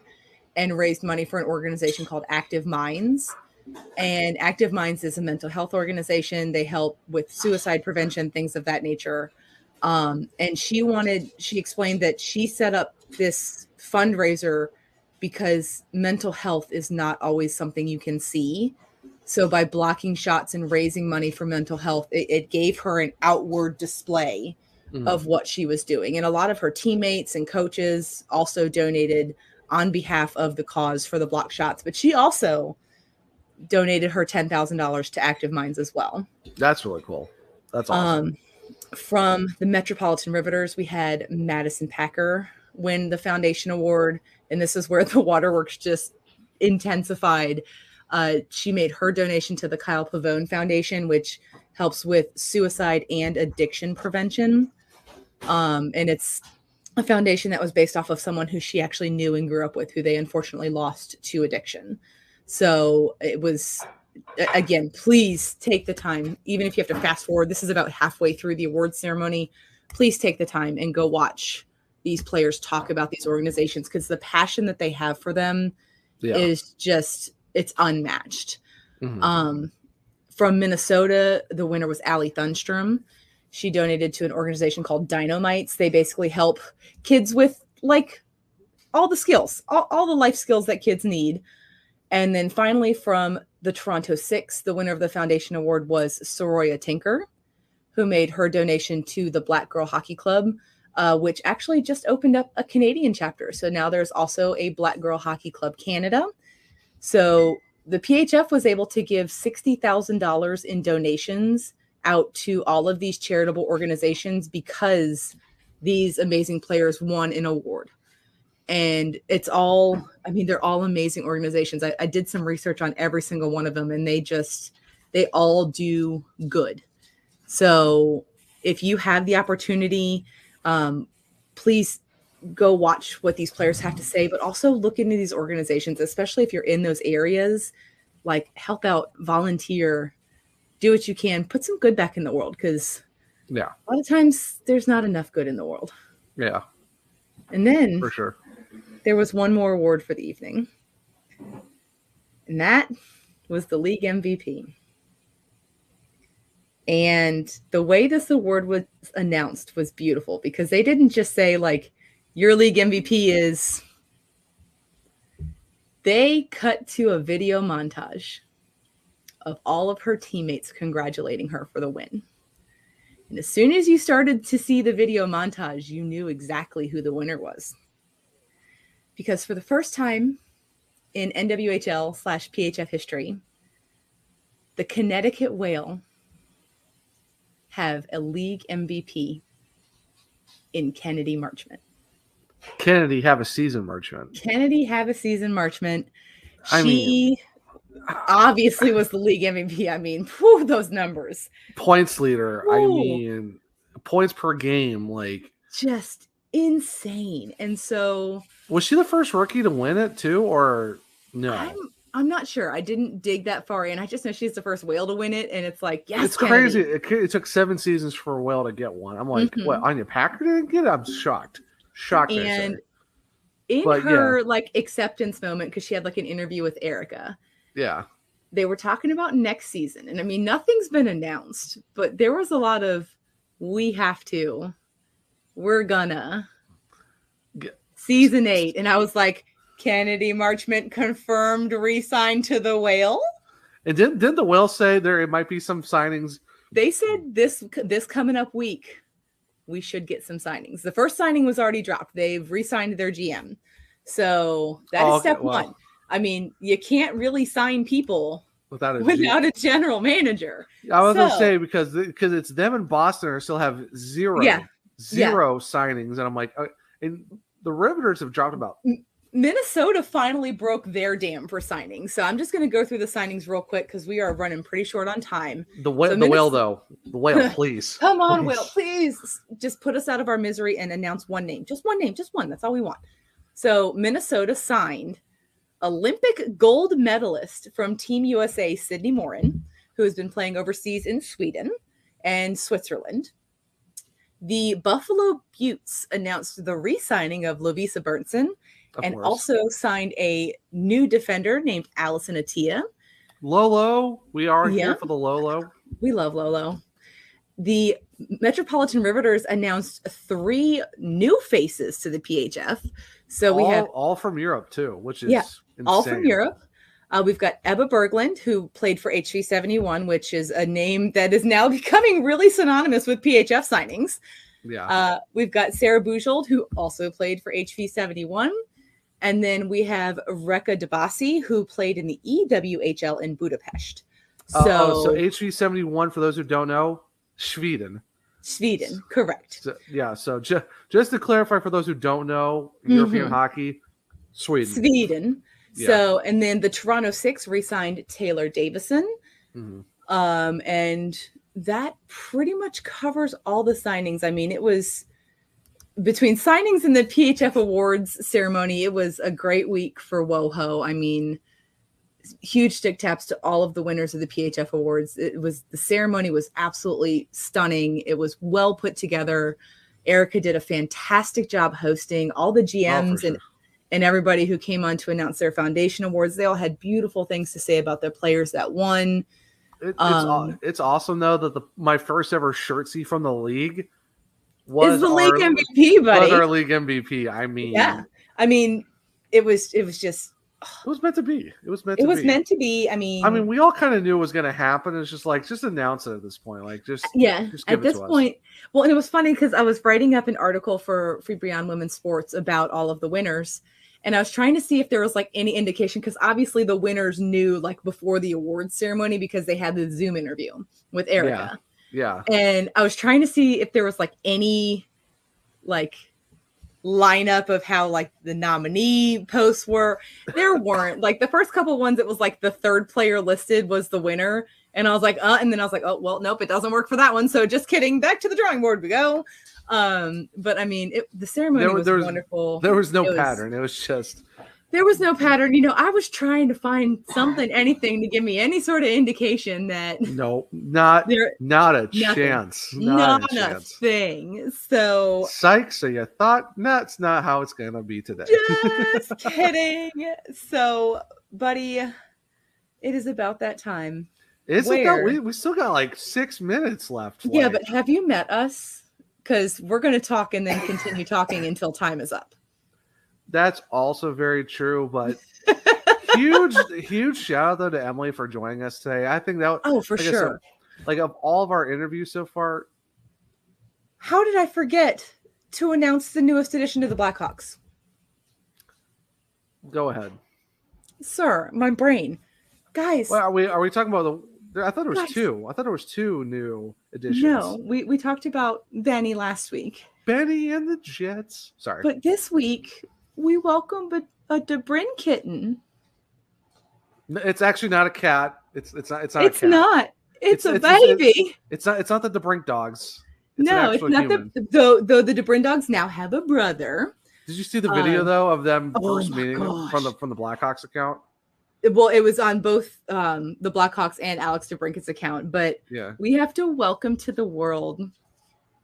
and raised money for an organization called Active Minds. And Active Minds is a mental health organization. They help with suicide prevention, things of that nature. And she explained that she set up this fundraiser because mental health is not always something you can see. So by blocking shots and raising money for mental health, it gave her an outward display of what she was doing. And a lot of her teammates and coaches also donated on behalf of the cause for the block shots. But she also donated her $10,000 to Active Minds as well. That's really cool. That's awesome. From the Metropolitan Riveters, we had Madison Packer win the Foundation Award. And this is where the waterworks just intensified. She made her donation to the Kyle Pavone Foundation, which helps with suicide and addiction prevention. And it's a foundation that was based off of someone who she actually knew and grew up with, who they unfortunately lost to addiction. So it was, again, please take the time, even if you have to fast forward. This is about halfway through the awards ceremony. Please take the time and go watch these players talk about these organizations, because the passion that they have for them is just, it's unmatched. From Minnesota, the winner was Allie Thunstrom. She donated to an organization called Dynamites. They basically help kids with all the skills, all the life skills that kids need. And then finally, from the Toronto Six, the winner of the Foundation Award was Soroya Tinker, who made her donation to the Black Girl Hockey Club, which actually just opened up a Canadian chapter. So now there's also a Black Girl Hockey Club Canada. So the PHF was able to give $60,000 in donations out to all of these charitable organizations because these amazing players won an award. And it's all, I mean, they're all amazing organizations. I did some research on every single one of them, and they all do good. So if you have the opportunity, please go watch what these players have to say, but also look into these organizations, especially if you're in those areas. Help out, volunteer, do what you can, put some good back in the world, because a lot of times there's not enough good in the world. Yeah. And then for sure, there was one more award for the evening. And that was the league MVP. And the way this award was announced was beautiful because they didn't just say, like, your league MVP is. They cut to a video montage of all of her teammates congratulating her for the win. And as soon as you started to see the video montage, you knew exactly who the winner was. Because for the first time in NWHL/PHF history, the Connecticut Whale have a league MVP in Kennedy Marchment. Kennedy have a season Marchment. Kennedy have a season Marchment. She obviously was the league MVP. I mean, whew, those numbers. Points leader. Whew. I mean, points per game. Like, just insane. And so, was she the first rookie to win it too, or no? I'm not sure. I didn't dig that far in. I just know she's the first Whale to win it, and it's like, yes, it's Kennedy. crazy. It took 7 seasons for a Whale to get one. I'm like, what? Anya Packer didn't get it? I'm shocked. And in her like acceptance moment, because she had like an interview with Erica. Yeah. They were talking about next season. And I mean, nothing's been announced, but there was a lot of we're gonna season 8. And I was like, Kennedy Marchment confirmed re-signed to the Whale. And didn't the Whale say it might be some signings? They said this coming up week, we should get some signings. The first signing was already dropped. They've re-signed their GM. So that is step one. I mean, you can't really sign people without a general manager. I was going to say, because it's them and Boston still have zero signings. And I'm like, and the Riveters have dropped about. Minnesota finally broke their dam for signings. So I'm just going to go through the signings real quick because we are running pretty short on time. The Whale, please. Come on, Whale, please. Just put us out of our misery and announce one name. Just one name. Just one. That's all we want. So Minnesota signed Olympic gold medalist from Team USA, Sydney Morin, who has been playing overseas in Sweden and Switzerland. The Buffalo Buttes announced the re-signing of Lovisa Berntsen and also signed a new defender named Allison Attia. Lolo. We are here for the Lolo. We love Lolo. The Metropolitan Riveters announced 3 new faces to the PHF. So we have all from Europe too, which is insane. All from Europe. We've got Ebba Berglund, who played for HV71, which is a name that is now becoming really synonymous with PHF signings. Yeah. We've got Sarah Bujold, who also played for HV71. And then we have Rekha Dabasi, who played in the EWHL in Budapest. So HV71, for those who don't know, Sweden, correct. So just to clarify for those who don't know European hockey, Sweden. Yeah. So, and then the Toronto Six re-signed Taylor Davison. And that pretty much covers all the signings. I mean, it was between signings and the PHF Awards ceremony, it was a great week for WoHo. I mean, huge stick taps to all of the winners of the PHF Awards. The ceremony was absolutely stunning. It was well put together. Erica did a fantastic job hosting. All the GMs and everybody who came on to announce their foundation awards, they all had beautiful things to say about their players that won. It's awesome though that my first ever shirtsy from the league is the league MVP, buddy. Was our league MVP. I mean, it was just. It was meant to be. It was meant to be. I mean, we all kind of knew it was going to happen. It's just like, just announce it at this point. Like, just at this point. Well, and it was funny because I was writing up an article for Free Beyond Women's Sports about all of the winners, and I was trying to see if there was like any indication, because obviously the winners knew like before the awards ceremony because they had the Zoom interview with Erica. Yeah. And I was trying to see if there was like any like lineup of how like the nominee posts were. There weren't. Like the first couple ones, it was like the third player listed was the winner, and I was like and then I was like, oh well, nope, it doesn't work for that one, so just kidding, back to the drawing board we go. But I mean, the ceremony was wonderful. There was no pattern. It was just there was no pattern. I was trying to find something, anything to give me any sort of indication that not a chance. Not a thing. So psych. So you thought that's not how it's gonna be today. Just kidding. So buddy, it is about that time. Is it though? We still got like 6 minutes left. Yeah, but have you met us? Because we're going to talk and then continue talking until time is up. That's also very true, but huge shout out though to Emily for joining us today. I think that for sure. Like of all of our interviews so far. How did I forget to announce the newest addition to the Blackhawks? Go ahead. Sir, my brain. Guys. Well, are we talking about I thought it was two. I thought there was 2 new additions. No, we talked about Benny last week. Benny and the Jets. Sorry. But this week we welcome a DeBrin kitten. It's actually not a cat. It's not. It's not. It's a baby. It's not the DeBrink dogs. It's not human. Though the DeBrin dogs now have a brother. Did you see the video though of them first meeting from the Blackhawks account? Well, it was on both the Blackhawks and Alex DeBrinket's account, but we have to welcome to the world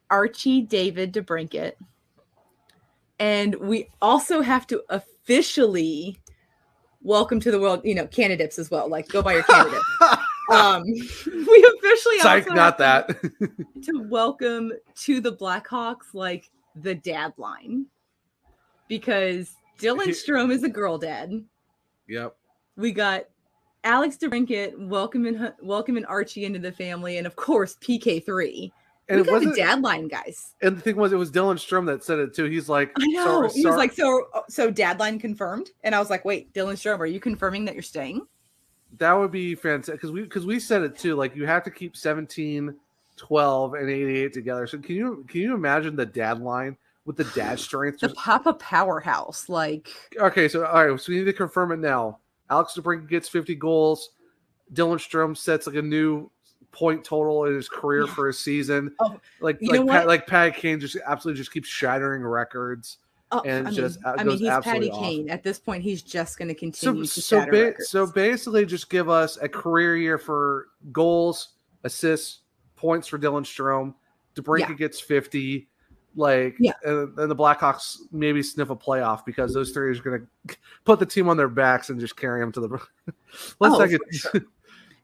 Archie David DeBrinket. And we also have to officially welcome to the world, candidates as well. Like, go by your candidate. We officially also not that to welcome to the Blackhawks like the dad line, because Dylan Strome is a girl dad. Yep. We got Alex DeBrinket welcoming Archie into the family, and of course PK3. And we got the dad line, guys. And the thing was, it was Dylan Strome that said it too. He's like, I know. He was like, so dad line confirmed. And I was like, wait, Dylan Strome, are you confirming that you're staying? That would be fantastic because we said it too. Like, you have to keep 17, 12, and 88 together. So can you imagine the dad line with the dad strength? The Papa powerhouse, like. Okay, so all right, so we need to confirm it now. Alex DeBrincat gets 50 goals. Dylan Strome sets like a new point total in his career for a season. Oh, like Patty Kane just absolutely just keeps shattering records. He's Patty Kane. At this point, he's just going to continue to shatter records. So basically, just give us a career year for goals, assists, points for Dylan Strome. DeBrincat gets 50. And the Blackhawks maybe sniff a playoff because those 3 are going to put the team on their backs and just carry them to the. Sure.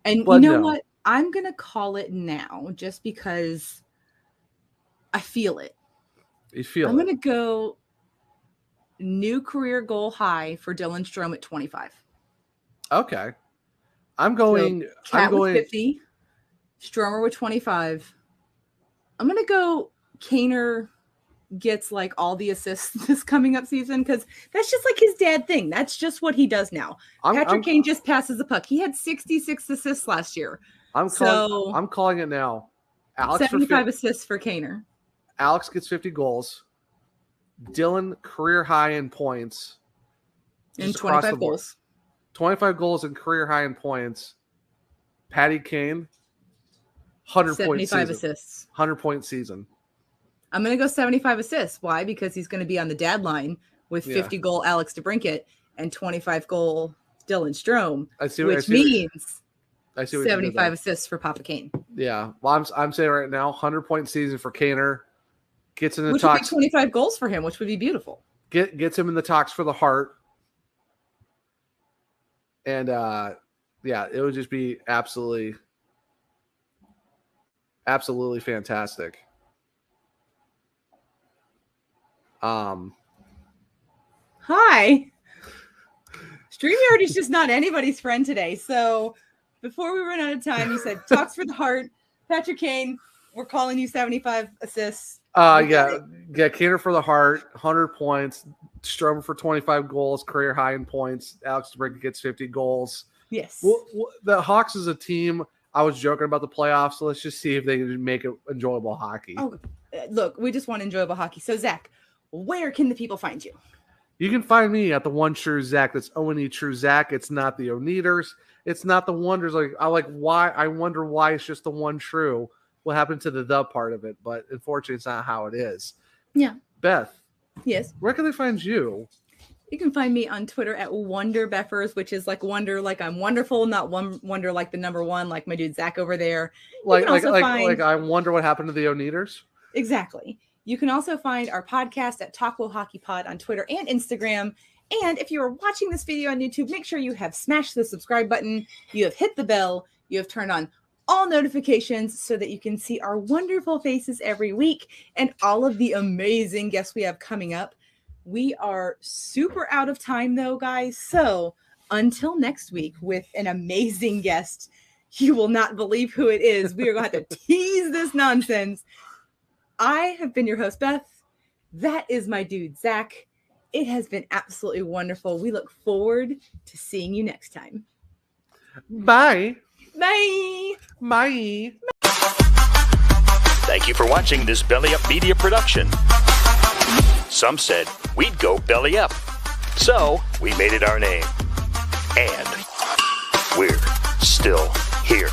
And what? I'm going to call it now just because I feel it. You feel I'm going to go new career goal high for Dylan Strome at 25. Okay. I'm going with 50, Stromer with 25. I'm going to go Kaner gets like all the assists this coming up season because that's just like his dad thing. That's just what he does now. Patrick Kane just passes the puck. He had 66 assists last year. I'm calling it now. Alex 75 assists for Kaner. Alex gets 50 goals. Dylan career high in points. And 25 goals. 25 goals and career high in points. Patty Kane, 100-point assists. 100-point season. I'm going to go 75 assists. Why? Because he's going to be on the dad line with 50-goal Alex DeBrincat and 25-goal Dylan Strome, which means 75 assists for Papa Kane. Yeah. Well, I'm saying right now, 100-point season for Kaner. Gets in the talks. Which would be 25 goals for him, which would be beautiful. Gets him in the talks for the Hart. And, it would just be absolutely fantastic. Hi. StreamYard is just not anybody's friend today. So before we run out of time, you said talks for the Hart. Patrick Kane, we're calling you 75 assists. Kaner for the Hart, 100 points. Strome for 25 goals, career high in points. Alex DeBrincat gets 50 goals. Yes. Well, the Hawks is a team. I was joking about the playoffs, so let's just see if they can make it enjoyable hockey. Oh, look, we just want enjoyable hockey. So, Zach, where can the people find you? You can find me at the One True Zach. That's O-N-E True Zach. It's not the Oneaters. It's not the Wonders. I wonder why it's just the One True. What happened to the part of it? But unfortunately, it's not how it is. Yeah. Beth. Yes. Where can they find you? You can find me on Twitter at WonderBeffers, which is like wonder, like I'm wonderful, not wonder like the number one, like my dude Zach over there. Like I wonder what happened to the Oneaters. Exactly. You can also find our podcast at Talk Will Hockey Pod on Twitter and Instagram. And if you are watching this video on YouTube, make sure you have smashed the subscribe button, you have hit the bell, you have turned on all notifications so that you can see our wonderful faces every week and all of the amazing guests we have coming up. We are super out of time though, guys. So until next week with an amazing guest, you will not believe who it is. We are going to have to tease this nonsense. I have been your host, Beth. That is my dude, Zach. It has been absolutely wonderful. We look forward to seeing you next time. Bye. Bye. Bye. Thank you for watching this Belly Up Media production. Some said we'd go belly up, so we made it our name. And we're still here.